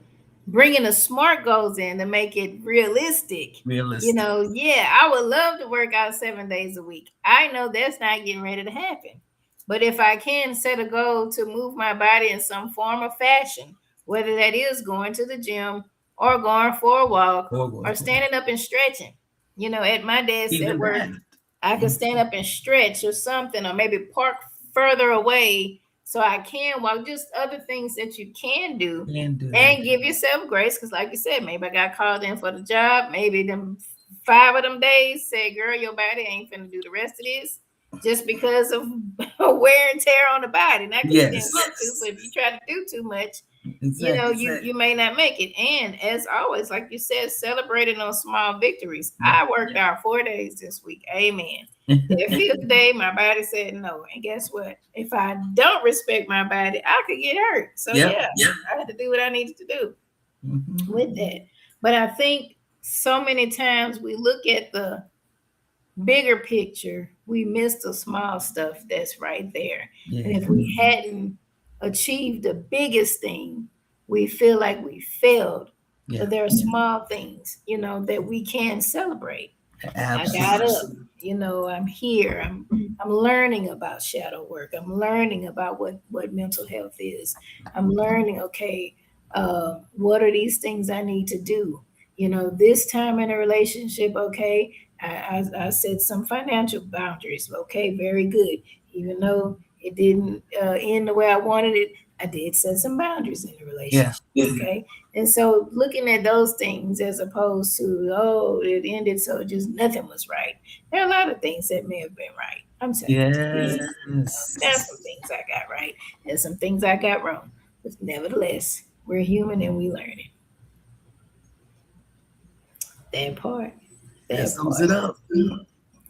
bringing the smart goals in to make it realistic. You Realistic. know, yeah, I would love to work out 7 days a week. I know that's not getting ready to happen. But if I can set a goal to move my body in some form or fashion, whether that is going to the gym or going for a walk Or or going for standing up and stretching. You know, at my desk at even work, that. I could stand up and stretch or something, or maybe park further away so I can walk. Just other things that you can do Can do. and give yourself grace. Because, like you said, maybe I got called in for the job. Maybe them 5 of them days say, "Girl, your body ain't finna do the rest of this." Just because of wear and tear on the body, not because you didn't Yes. want to, but if you try to do too much, you know, Exactly. you may not make it. And as always, like you said, celebrating those small victories. I worked out 4 days this week. Amen. The fifth day, my body said no. And guess what? If I don't respect my body, I could get hurt. So Yep. yeah, I had to do what I needed to do with Mm-hmm. that. But I think so many times we look at the bigger picture, we miss the small stuff that's right there. And Yeah. if we hadn't achieved the biggest thing, we feel like we failed. Yeah. But there are small things, you know, that we can celebrate. I got Absolutely. up, you know, I'm here. I'm learning about shadow work. I'm learning about what mental health is. I'm learning, okay, what are these things I need to do? You know, this time in a relationship, okay, I set some financial boundaries. Okay, very good. Even though it didn't end the way I wanted it, I did set some boundaries in the Yeah. relationship. Okay. And so looking at those things as opposed to, oh, it ended, so just nothing was right. There are a lot of things that may have been right. I'm telling you. There's some Yes. things I got right. There's some things I got wrong. But nevertheless, we're human and we learn it. That part. That That sums it part. up.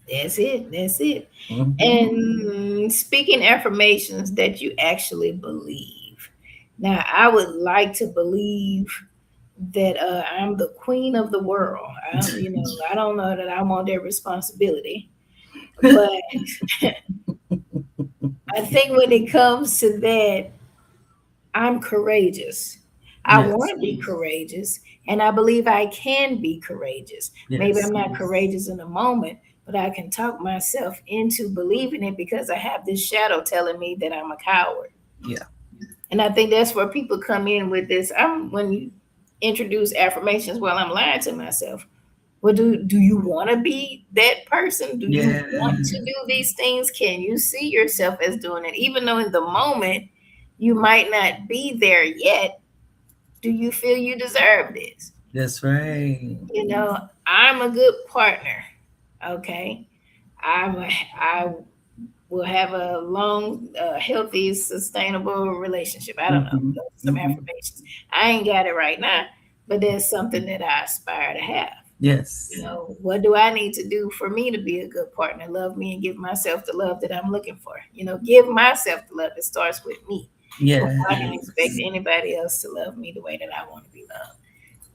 That's it. That's it. Mm-hmm. And speaking affirmations that you actually believe. Now, I would like to believe that I'm the queen of the world. You know, I don't know that I want that responsibility, but I think when it comes to that, I'm courageous. I want Yes. to be courageous, and I believe I can be courageous. Maybe Yes. I'm not courageous in the moment, but I can talk myself into believing it because I have this shadow telling me that I'm a coward. Yeah. And I think that's where people come in with this. When you introduce affirmations, well, I'm lying to myself. Well, do you want to be that person? Do you Yeah. want to do these things? Can you see yourself as doing it? Even though in the moment you might not be there yet, do you feel you deserve this? That's right. You know, I'm a good partner. Okay. I will have a long, healthy, sustainable relationship. I don't know. Mm-hmm. Those are some Mm-hmm. affirmations. I ain't got it right now, but there's something that I aspire to have. You Yes. know, what do I need to do for me to be a good partner? Love me and give myself the love that I'm looking for. You know, give myself the love. It starts with me before I can expect Yes. anybody else to love me the way that I want to be loved.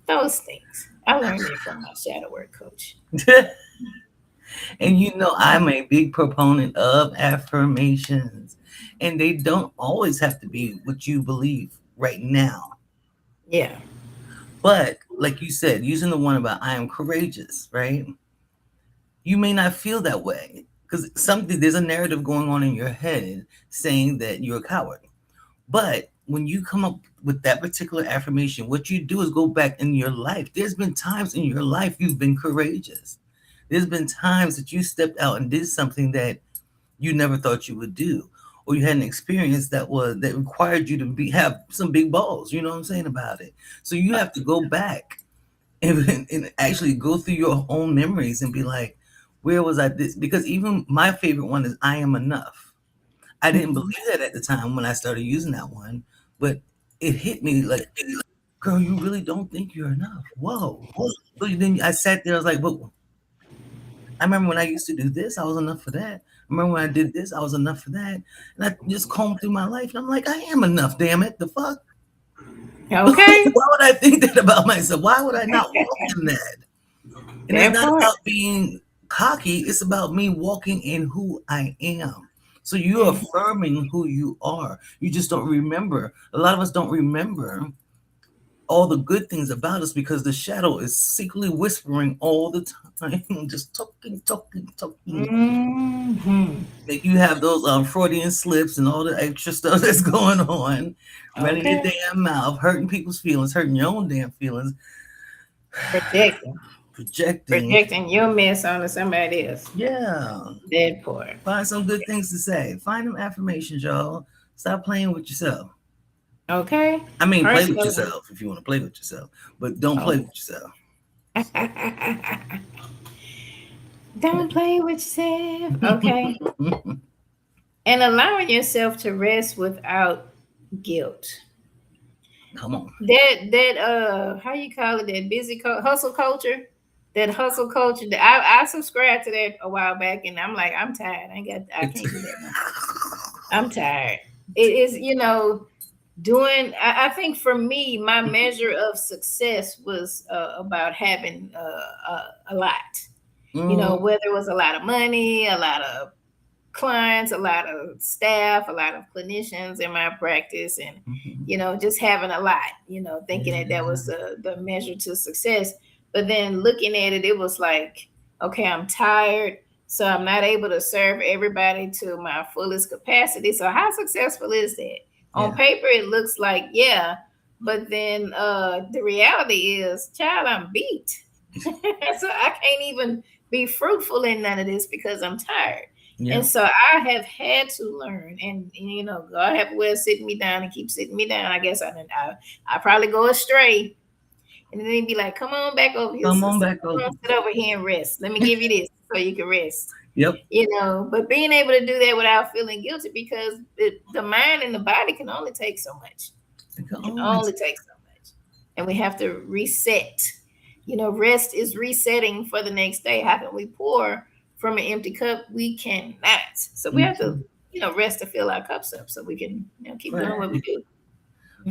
Those things. I learned it from my shadow work coach. And you know, I'm a big proponent of affirmations, and they don't always have to be what you believe right now. Yeah. But like you said, using the one about I am courageous, right? You may not feel that way because something there's a narrative going on in your head saying that you're a coward. But when you come up with that particular affirmation, what you do is go back in your life. There's been times in your life you've been courageous. There's been times that you stepped out and did something that you never thought you would do, or you had an experience that required you to have some big balls. You know what I'm saying about it. So you have to go back and actually go through your own memories and be like, where was I this? Because even my favorite one is I am enough. I didn't believe that at the time when I started using that one, but it hit me like, girl, you really don't think you're enough. Whoa. So then I sat there, I was like, but I remember when I used to do this, I was enough for that. I remember when I did this, I was enough for that. And I just combed through my life and I'm like, I am enough, damn it. The fuck? Okay. Why would I think that about myself? Why would I not walk in that? And it's That not part. about being cocky, it's about me walking in who I am. So you're affirming who you are. You just don't remember. A lot of us don't remember all the good things about us because the shadow is secretly whispering all the time, just talking, talking, talking. Mm-hmm. Make you have those Freudian slips and all the extra stuff that's going on, running your Okay. damn mouth, hurting people's feelings, hurting your own damn feelings, Projecting. projecting. Projecting your mess onto somebody else. Yeah. That part. Find some good things to say. Find them affirmations, y'all. Stop playing with yourself. Okay. I mean, play with Personally. yourself if you want to play with yourself, but don't play Oh. with yourself. Don't play with yourself. Okay. And allowing yourself to rest without guilt. Come on. That how you call it, that hustle culture, that hustle culture, I subscribed to that a while back, and I'm like, I'm tired. I It's can't do that no more. I'm tired. It is, doing. I think for me, my measure of success was about having a lot. mm, Whether it was a lot of money, a lot of clients, a lot of staff, a lot of clinicians in my practice, and mhm. just having a lot. Thinking that Yeah. was the measure to success. But then looking at it, it was like, okay, I'm tired, so I'm not able to serve everybody to my fullest capacity. So how successful is that? On Yeah. paper, it looks like, yeah, but then the reality is, child, I'm beat. So I can't even be fruitful in none of this because I'm tired. And Yeah. so I have had to learn, and God have a way of sitting me down and keep sitting me down. I guess I probably go astray, and then he'd be like, "Come on back over here, Come on sister. back Come over. on, sit over here and rest. Let me give you this so you can rest." Yep. But being able to do that without feeling guilty, because the mind and the body can only take so much. It can Can only only take so much, and we have to reset. Rest is resetting for the next day. How can we pour from an empty cup? We cannot. So we have to, mhm. rest to fill our cups up so we can, keep doing what we Right. do.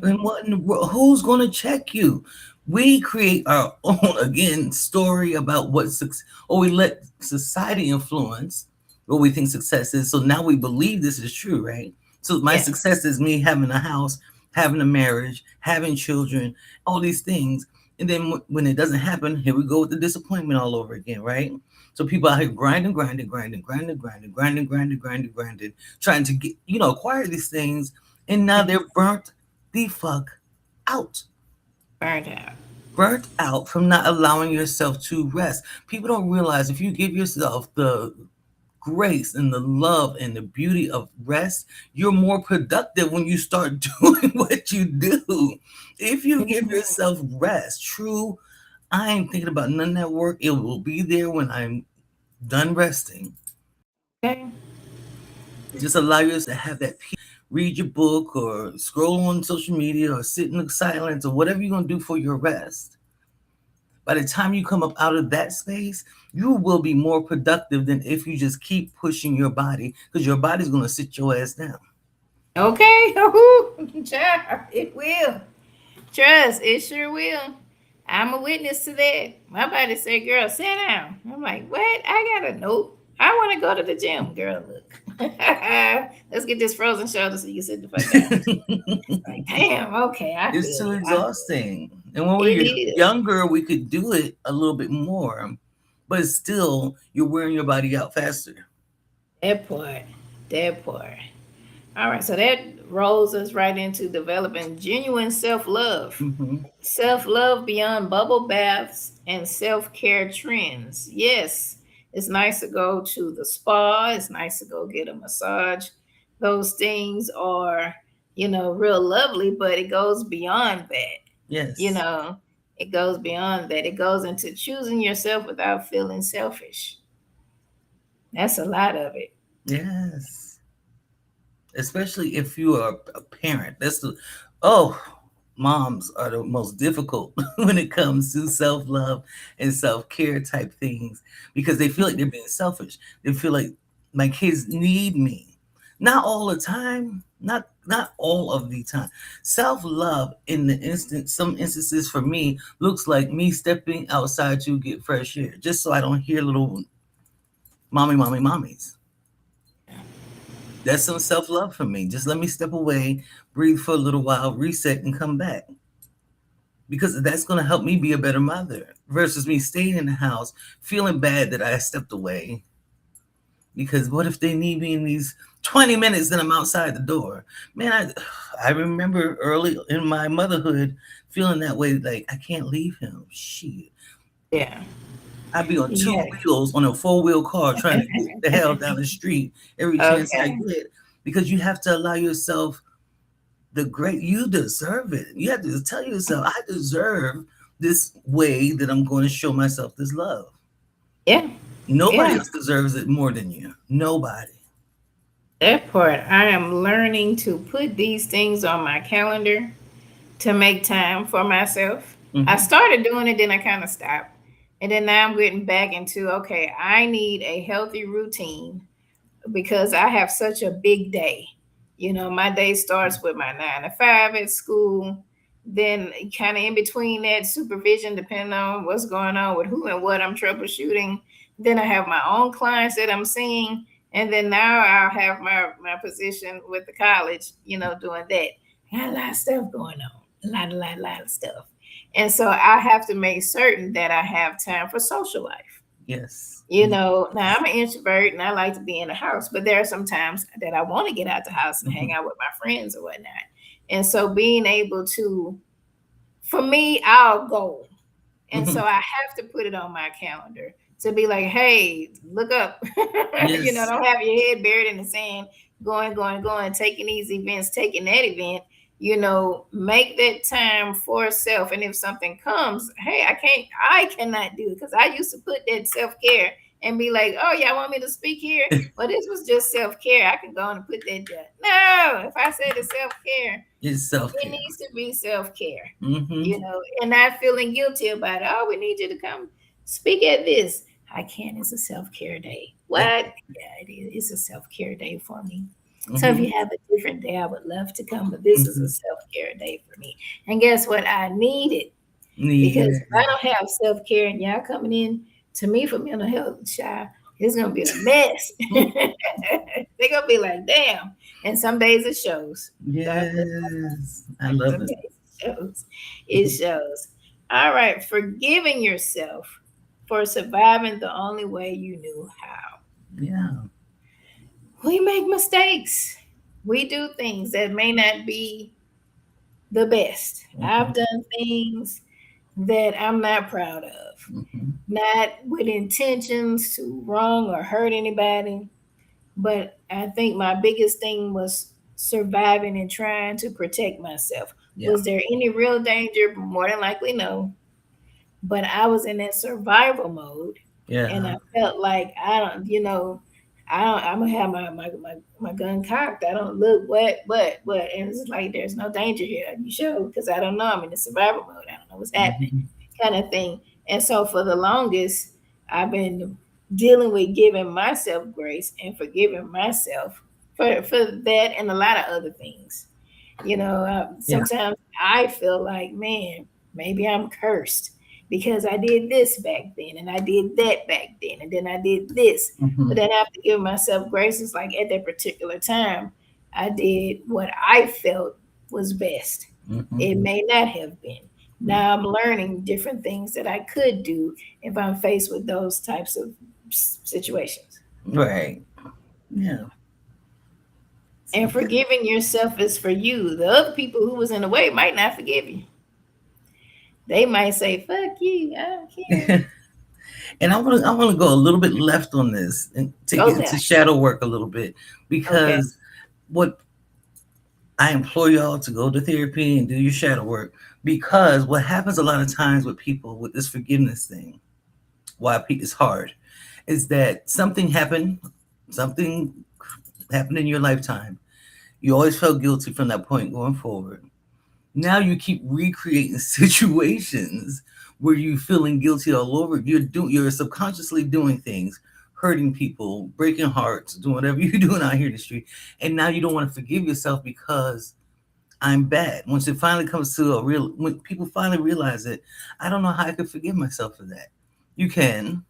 And what in the world? Who's going to check you? We create our own again story about what success, or we let society influence what we think success is. So now we believe this is true, right? So my Yeah. success is me having a house, having a marriage, having children, all these things. And then when it doesn't happen, here we go with the disappointment all over again, right? So people out here grinding, grinding, grinding, grinding, grinding, grinding, grinding, grinding, grinding, trying to get, acquire these things, and now they're burnt the fuck out. Burned out. Burnt out from not allowing yourself to rest. People don't realize if you give yourself the grace and the love and the beauty of rest, you're more productive when you start doing what you do. If you give yourself rest, true, I ain't thinking about none of that work. It will be there when I'm done resting. Okay. Just allow yourself to have that peace. Read your book or scroll on social media or sit in the silence or whatever you're going to do for your rest. By the time you come up out of that space, you will be more productive than if you just keep pushing your body because your body's going to sit your ass down. Okay. Child, it will. Trust, it sure will. I'm a witness to that. My body said, "Girl, sit down." I'm like, "What? I got a note. I want to go to the gym." Girl, look. Let's get this frozen shoulder so you can sit the fuck down. Like, damn, okay, I It's feel too you. exhausting. And when we It were is. younger, we could do it a little bit more, but still, you're wearing your body out faster. That part. That part. All right, so that rolls us right into developing genuine self love. Hmm. Self love beyond bubble baths and self care trends. Yes, it's nice to go to the spa. It's nice to go get a massage. Those things are, real lovely, but it goes beyond that. You Yes. know, it goes beyond that. It goes into choosing yourself without feeling selfish. That's a lot of it. Yes. Especially if you are a parent. Oh, moms are the most difficult when it comes to self-love and self-care type things because they feel like they're being selfish. They feel like my kids need me. Not all the time, not all of the time. Self-love in some instances for me looks like me stepping outside to get fresh air just so I don't hear little mommies. That's some self-love for me. Just let me step away, breathe for a little while, reset, and come back. Because that's going to help me be a better mother versus me staying in the house feeling bad that I stepped away. Because what if they need me in these 20 minutes and I'm outside the door? Man, I remember early in my motherhood feeling that way, like I can't leave him. Shit. Yeah. I'd be on two Yeah. wheels on a four-wheel car trying to get the hell down the street every chance I Okay. get. Because you have to allow yourself the great, you deserve it. You have to tell yourself, I deserve this way that I'm going to show myself this love. Yeah. Nobody Yeah. else deserves it more than you. Nobody. That part. I am learning to put these things on my calendar to make time for myself. I Hmm. started doing it, then I kind of stopped. And then now I'm getting back into okay, I need a healthy routine because I have such a big day. You know, my day starts with my 9 to 5 at school. Then, kind of in between that, supervision, depending on what's going on with who and what I'm troubleshooting. Then I have my own clients that I'm seeing. And then now I'll have my position with the college, doing that. I got a lot of stuff going on, a lot of stuff. And so I have to make certain that I have time for social life. Yes. Now I'm an introvert and I like to be in the house, but there are some times that I want to get out the house and hang Hmm. out with my friends or whatnot. And so being able to, for me, I'll go. And so Hmm. I have to put it on my calendar to be like, hey, look up. Yes. Don't have your head buried in the sand, going, taking these events, taking that event. Make that time for self. And if something comes, hey, I cannot do it because I used to put that self care and be like, oh, y'all want me to speak here? Well, this was just self care. I can go on and put that down. No, if I said it's self care, It's it self-care. needs to be self care, Hmm. and not feeling guilty about it. Oh, we need you to come speak at this. I can't. It's a self care day. What? Yeah, it is. It's a self care day for me. So if Hmm. you have a different day, I would love to come, but this is a Hmm. self care day for me. And guess what? I need it because Yeah. if I don't have self care and y'all coming in to me for mental health, child, it's gonna be a mess. They're gonna be like, damn. And some days it shows. God bless Yes. I my love some it. days it shows. It shows. All right, forgiving yourself for surviving the only way you knew how. Yeah. We make mistakes. We do things that may not be the best. I've Hmm. done things that I'm not proud of, Hmm. not with intentions to wrong or hurt anybody. But I think my biggest thing was surviving and trying to protect myself. Yeah. Was there any real danger? More than likely, no. But I was in that survival mode, and Yeah. I felt like I don't, I'm gonna have my gun cocked. I don't look what, and it's like there's no danger here. You sure? Because I don't know. I'm in the survival mode. I don't know what's happening, Hmm. kind of thing. And so for the longest, I've been dealing with giving myself grace and forgiving myself for that and a lot of other things. Yeah. Sometimes I feel like, man, maybe I'm cursed because I did this back then and I did that back then and then I did this. But Hmm. then after giving myself grace, it's like at that particular time, I did what I felt was best. Hmm. It may not have been. Now I'm learning different things that I could do if I'm faced with those types of situations. Right. Yeah. And forgiving yourself is for you. The other people who was in the way might not forgive you. They might say, "Fuck you, I don't care." And I want to go a little bit left on this and take Go it into left. shadow work a little bit Okay. because what I implore y'all to go to therapy and do your shadow work because what happens a lot of times with people with this forgiveness thing, why it's hard, is that something happened in your lifetime. You always felt guilty from that point going forward. Now you keep recreating situations where you're feeling guilty all over. You're subconsciously doing things, hurting people, breaking hearts, doing whatever you're doing out here in the street, and now you don't want to forgive yourself because I'm bad. Once it finally comes to when people finally realize it, I don't know how I could forgive myself for that. You can,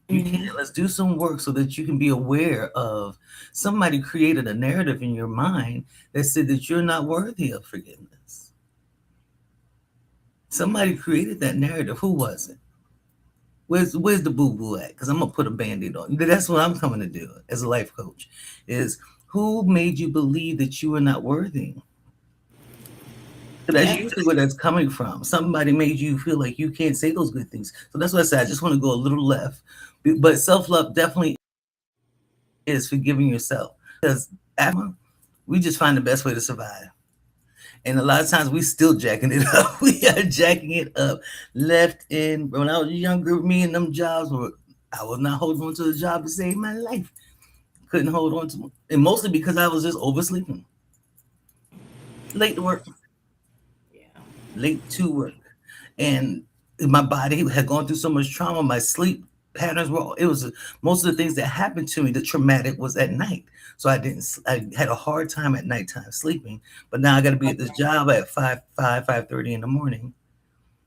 You can't. Let's do some work so that you can be aware of somebody created a narrative in your mind that said that you're not worthy of forgiveness. Somebody created that narrative. Who was it? Where's the boo boo at? Because I'm gonna put a band-aid on. That's what I'm coming to do as a life coach. Is who made you believe that you were not worthy? So that's Yeah. usually where that's coming from. Somebody made you feel like you can't say those good things. So that's what I said. I just want to go a little left, but self-love definitely is forgiving yourself because after we just find the best way to survive. And a lot of times we still jacking it up. We are jacking it up left in. When I was younger, me and them jobs were. I was not holding on to the job to save my life. Couldn't hold on to, and mostly because I was just oversleeping, late to work, Yeah. late to work, and my body had gone through so much trauma. My sleep patterns were. It was most of the things that happened to me. The traumatic was at night, so I didn't. I had a hard time at nighttime sleeping. But now I got to be at this job at 5:30 in the morning.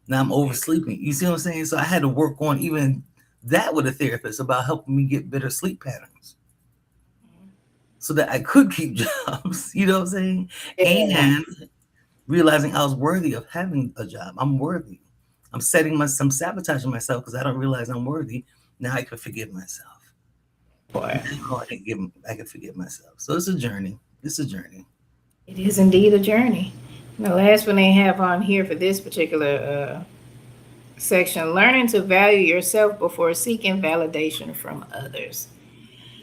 Now I'm oversleeping. You see what I'm saying? So I had to work on even that with a therapist about helping me get better sleep patterns so that I could keep jobs. You know what I'm saying? Yeah. And realizing I was worthy of having a job. I'm worthy. I'm sabotaging myself because I don't realize I'm worthy. Now I can forgive myself. Boy. Now I can forgive myself. So it's a journey. It's a journey. It is indeed a journey. The last one they have on here for this particular section, learning to value yourself before seeking validation from others.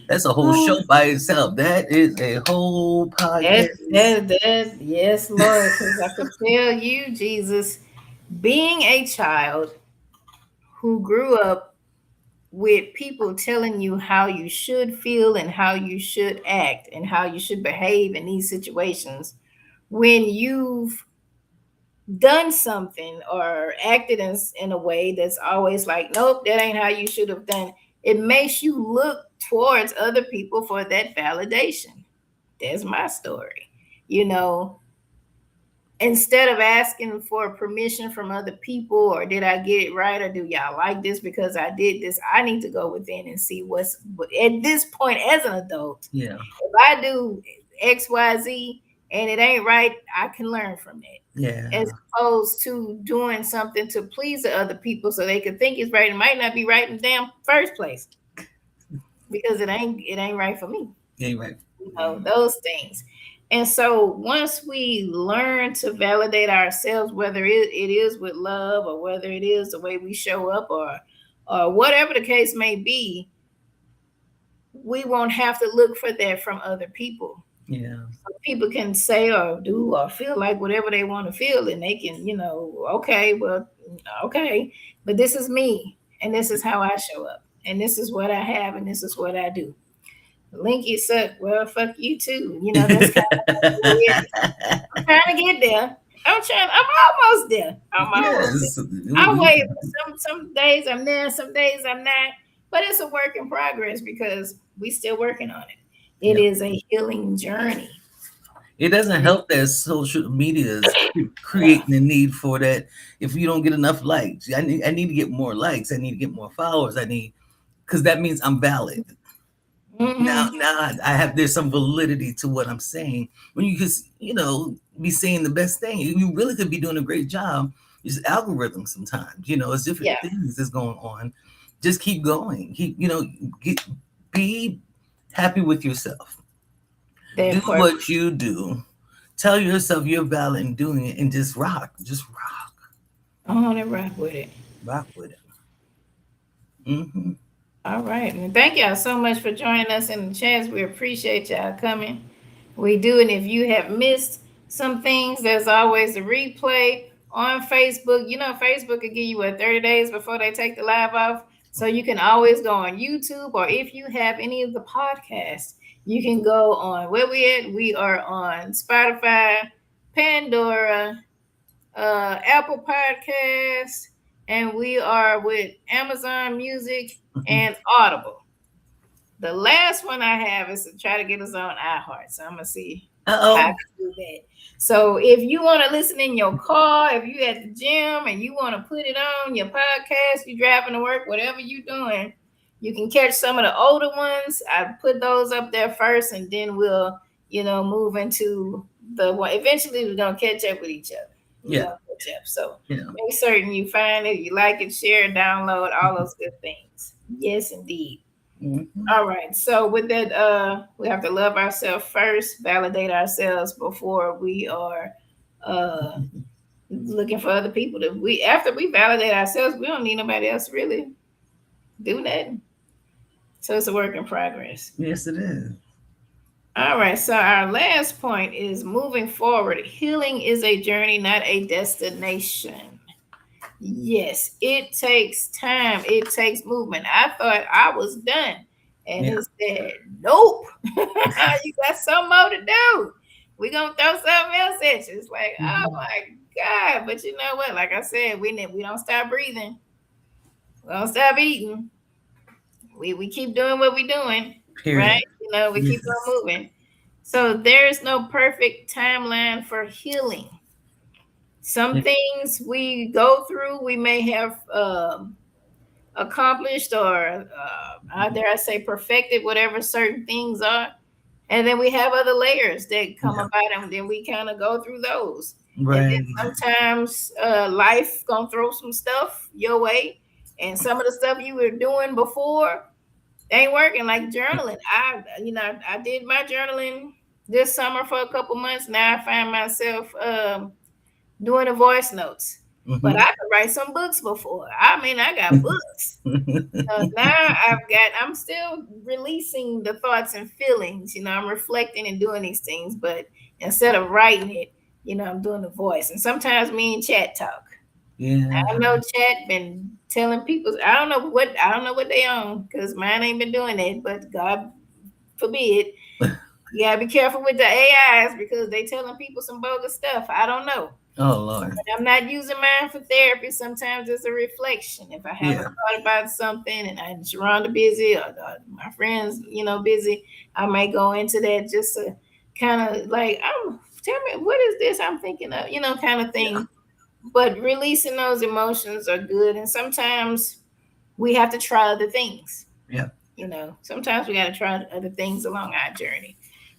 That's a whole show Oh, by itself. That is a whole podcast. yes, Lord, because I could tell you, Jesus, being a child who grew up with people telling you how you should feel and how you should act and how you should behave in these situations, when you've done something or acted in a way that's always like, nope, that ain't how you should have done, it makes you look towards other people for that validation. That's my story. You know, instead of asking for permission from other people or did I get it right or do y'all like this because I did this, I need to go within and see what's at this point as an adult. Yeah. If I do XYZ and it ain't right, I can learn from it. As Yeah. opposed to doing something to please the other people so they could think it's right. It might not be right in the damn first place because it ain't right for me. Yeah, you're right. Those things. And so once we learn to validate ourselves, whether it is with love or whether it is the way we show up or whatever the case may be, we won't have to look for that from other people. Yeah. People can say or do or feel like whatever they want to feel, and they can, okay, well, okay, but this is me, and this is how I show up, and this is what I have, and this is what I do. Linky said, well, fuck you too. That's kind of weird. I'm trying to get there. I'm almost there. I'm almost there. Yes. I wait. Some days I'm there, some days I'm not. But it's a work in progress because we still working on it. It Yeah. is a healing journey. It doesn't It is. help that social media is Yeah. creating the need for that. If you don't get enough likes, I need to get more likes. I need to get more followers. I need because that means I'm valid. Mm-hmm. Now I have there's some validity to what I'm saying. When you just be saying the best thing, you really could be doing a great job. It's algorithms sometimes. It's different Yeah. things that's going on. Just keep going. Get be happy with yourself. Do That part. what you do. Tell yourself you're valid in doing it, and just rock. Just rock. I want to rock with it. Rock with it. Hmm. All right. And thank y'all so much for joining us in the chats. We appreciate y'all coming. We do. And if you have missed some things, there's always a replay on Facebook. Facebook will give you 30 days before they take the live off. So you can always go on YouTube, or if you have any of the podcasts, you can go on where we at. We are on Spotify, Pandora, Apple Podcasts, and we are with Amazon Music and Audible. The last one I have is to try to get us on iHeart. So I'm gonna see how I Oh. can do that. So if you want to listen in your car, if you at the gym and you want to put it on your podcast, you driving to work, whatever you doing, You can catch some of the older ones. I put those up there first, and then we'll, move into the one. Eventually, we're gonna catch up with each other. We're Yeah. gonna catch up. So Yeah. make certain you find it, you like it, share, download, all those good things. Yes, indeed. Mm-hmm. All right. So with that, we have to love ourselves first, validate ourselves before we are uh looking for other people to we after we validate ourselves, we don't need nobody else to really do nothing. So it's a work in progress. Yes, it is. All right. So our last point is moving forward. Healing is a journey, not a destination. Yes, it takes time. It takes movement. I thought I was done. And Yeah. it said, nope. You got some more to do. We're gonna throw something else at you. It's like, oh Mm-hmm. my God. But you know what? Like I said, we don't stop breathing. We don't stop eating. We keep doing what we're doing, right? Period. We keep Yes. on moving. So there's no perfect timeline for healing. Some Yeah. things we go through, we may have accomplished or how dare I say perfected whatever certain things are. And then we have other layers that come Yeah. about and then we kind of go through those. And Right. then sometimes life gonna throw some stuff your way. And some of the stuff you were doing before ain't working, like journaling. I did my journaling this summer for a couple months. Now I find myself doing the voice notes. But Mm-hmm. I could write some books before. I mean, I got books. Now I'm still releasing the thoughts and feelings. I'm reflecting and doing these things, but instead of writing it, I'm doing the voice. And sometimes me and chat talk. Yeah. I know chat been telling people, I don't know what they own because mine ain't been doing it, but God forbid. You gotta be careful with the AIs because they telling people some bogus stuff. I don't know. Oh Lord. I'm not using mine for therapy. Sometimes it's a reflection. If I have a Yeah. thought about something and I'm Sharonda busy or my friends, busy, I might go into that just to kind of like, tell me what is this I'm thinking of, kind of Yeah. thing. But releasing those emotions are good, and sometimes we have to try other things. Yeah. Sometimes we got to try other things along our journey,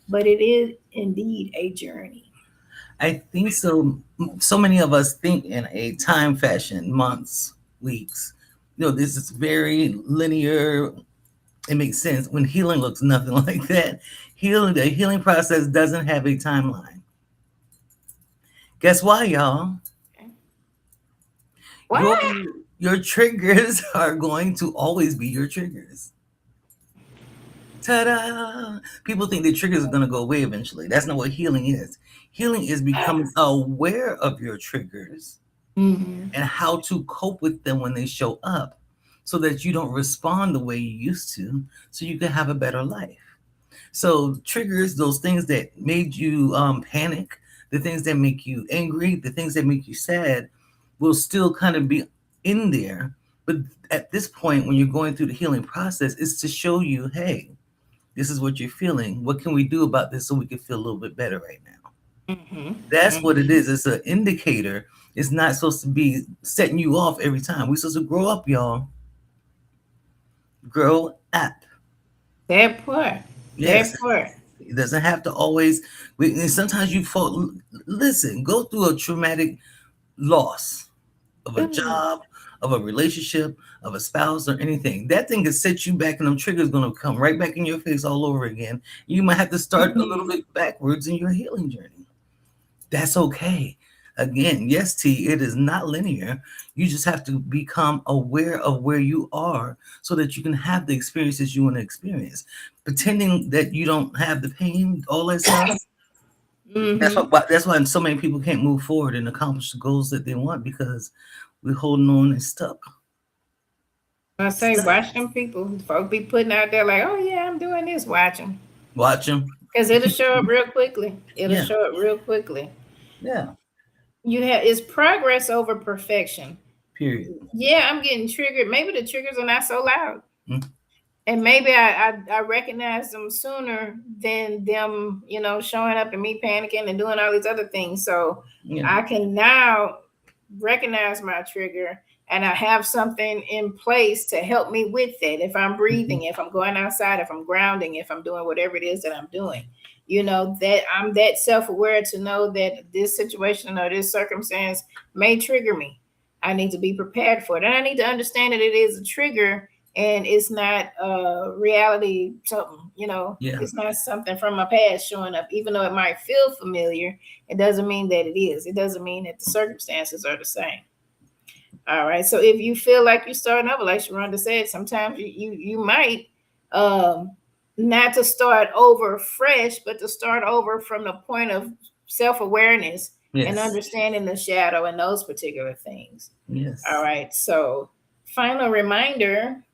but it is indeed a journey. I think so. So many of us think in a time fashion, months, weeks. This is very linear. It makes sense. When healing looks nothing like that. The healing process doesn't have a timeline. Guess why, y'all? Okay. Your Why? your triggers are going to always be your triggers. Ta-da! People think the triggers are going to go away eventually. That's not what healing is. Healing is becoming aware of your triggers Mm-hmm. and how to cope with them when they show up so that you don't respond the way you used to, so you can have a better life. So triggers, those things that made you panic, the things that make you angry, the things that make you sad, will still kind of be in there. But at this point, when you're going through the healing process, it's to show you, hey, this is what you're feeling. What can we do about this so we can feel a little bit better right now? Mm-hmm. That's what it Mm-hmm. is. It's an indicator. It's not supposed to be setting you off every time. We're supposed to grow up, y'all. Grow up. That part. Yes. That part. It doesn't have to always. And sometimes you fall. Listen, go through a traumatic loss of a Ooh. job, of a relationship, of a spouse, or anything. That thing can set you back, and them triggers gonna come right back in your face all over again. You might have to start a little bit backwards in your healing journey. That's okay. Again, yes, T, it is not linear. You just have to become aware of where you are so that you can have the experiences you want to experience. Pretending that you don't have the pain, all that stuff. Mm-hmm. That's why so many people can't move forward and accomplish the goals that they want because we're holding on and stuck. I say, Stuck. watch them people. Folk be putting out there like, oh yeah, I'm doing this. Watch them, Watch them. because it'll show up real quickly. It'll Yeah. show up real quickly. Yeah. You have It's progress over perfection. Period. Yeah, I'm getting triggered. Maybe the triggers are not so loud, Mm. and maybe I recognize them sooner than them, showing up and me panicking and doing all these other things. So Yeah. I can now recognize my trigger and I have something in place to help me with that. If I'm breathing, Mhm. if I'm going outside, if I'm grounding, if I'm doing whatever it is that I'm doing, that I'm that self-aware to know that this situation or this circumstance may trigger me. I need to be prepared for it, and I need to understand that it is a trigger and it's not reality something. Yeah. It's not something from my past showing up, even though it might feel familiar. It doesn't mean that it is. It doesn't mean that the circumstances are the same. All right. So if you feel like you're starting over, like Sheronda said, sometimes you might um not to start over fresh, but to start over from the point of self-awareness and Yes. understanding the shadow and those particular things. All Yes. right. So final reminder,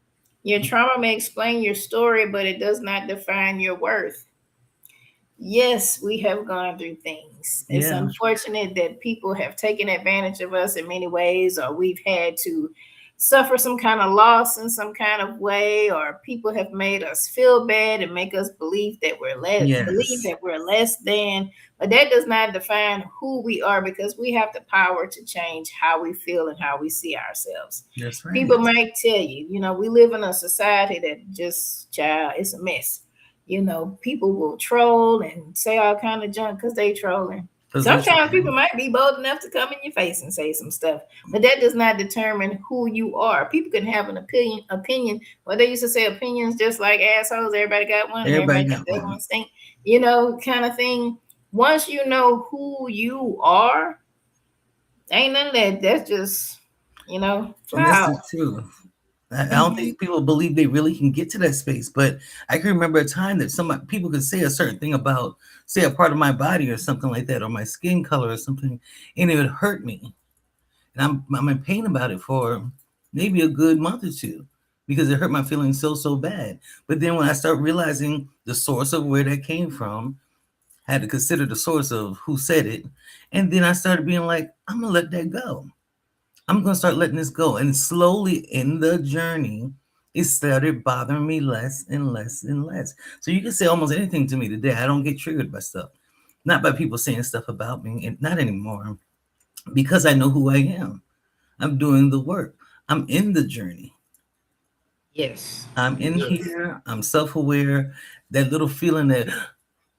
your trauma may explain your story, but it does not define your worth. Yes, we have gone through things. It's Yeah. unfortunate that people have taken advantage of us in many ways, or we've had to suffer some kind of loss in some kind of way, or people have made us feel bad and make us believe Yes. that we're less than. But that does not define who we are, because we have the power to change how we feel and how we see ourselves. That's right. People might tell you, we live in a society that just, child, it's a mess. People will troll and say all kind of junk because they trolling. Because they Sometimes try. people might be bold enough to come in your face and say some stuff, but that does not determine who you are. People can have an opinion. Well, they used to say opinions just like assholes. Everybody got one, and Everybody everybody think got that one. one stink. Kind of thing. Once you know who you are, ain't none of that. That's just, And fly that's the out. truth. I don't think people believe they really can get to that space. But I can remember a time that some people could say a certain thing about, say, a part of my body or something like that, or my skin color or something, and it would hurt me. And I'm in pain about it for maybe a good month or two because it hurt my feelings so bad. But then when I start realizing the source of where that came from, I had to consider the source of who said it, and then I started being like, I'm gonna let that go. I'm gonna start letting this go. And slowly in the journey, it started bothering me less and less and less. So you can say almost anything to me today. I don't get triggered by stuff. Not by people saying stuff about me, and not anymore, because I know who I am. I'm doing the work. I'm in the journey. Yes. I'm in Yes. here. I'm self-aware. That little feeling that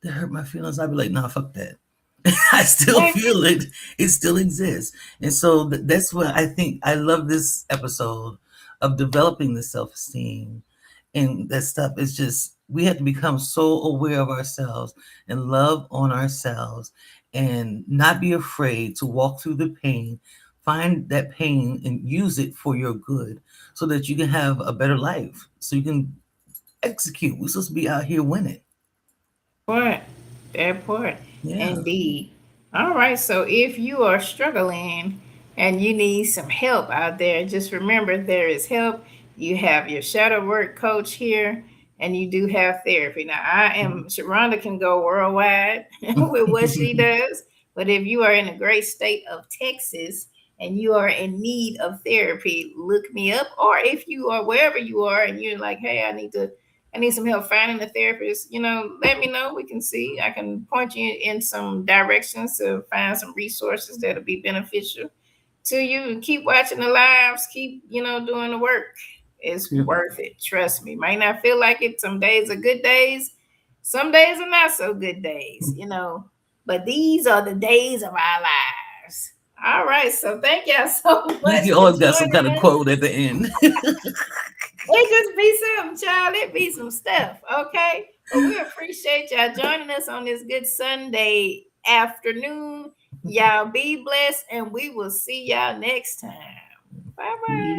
hurt my feelings, I'd be like, nah, fuck that. I still feel it. It still exists. And so that's what I think. I love this episode of developing the self-esteem and that stuff. It's just, we have to become so aware of ourselves and love on ourselves and not be afraid to walk through the pain, find that pain and use it for your good so that you can have a better life, so you can execute. We're supposed to be out here winning. Part. That part. Yeah. Indeed. All right. So if you are struggling and you need some help out there, just remember there is help. You have your shadow work coach here, and you do have therapy. Now, Sheronda can go worldwide with what she does, but if you are in a great state of Texas and you are in need of therapy, look me up. Or if you are wherever you are and you're like, hey, I need some help finding a therapist, let me know. We can see. I can point you in some directions to find some resources that'll be beneficial to you. And keep watching the lives, keep, doing the work. It's Yeah. worth it. Trust me. Might not feel like it. Some days are good days, some days are not so good days. But these are the days of our lives. All right. So thank y'all so Like much you for always got some joining kind of us. quote at the end. It just be something, child. It be some stuff, okay? But we appreciate y'all joining us on this good Sunday afternoon. Y'all be blessed, and we will see y'all next time. Bye bye.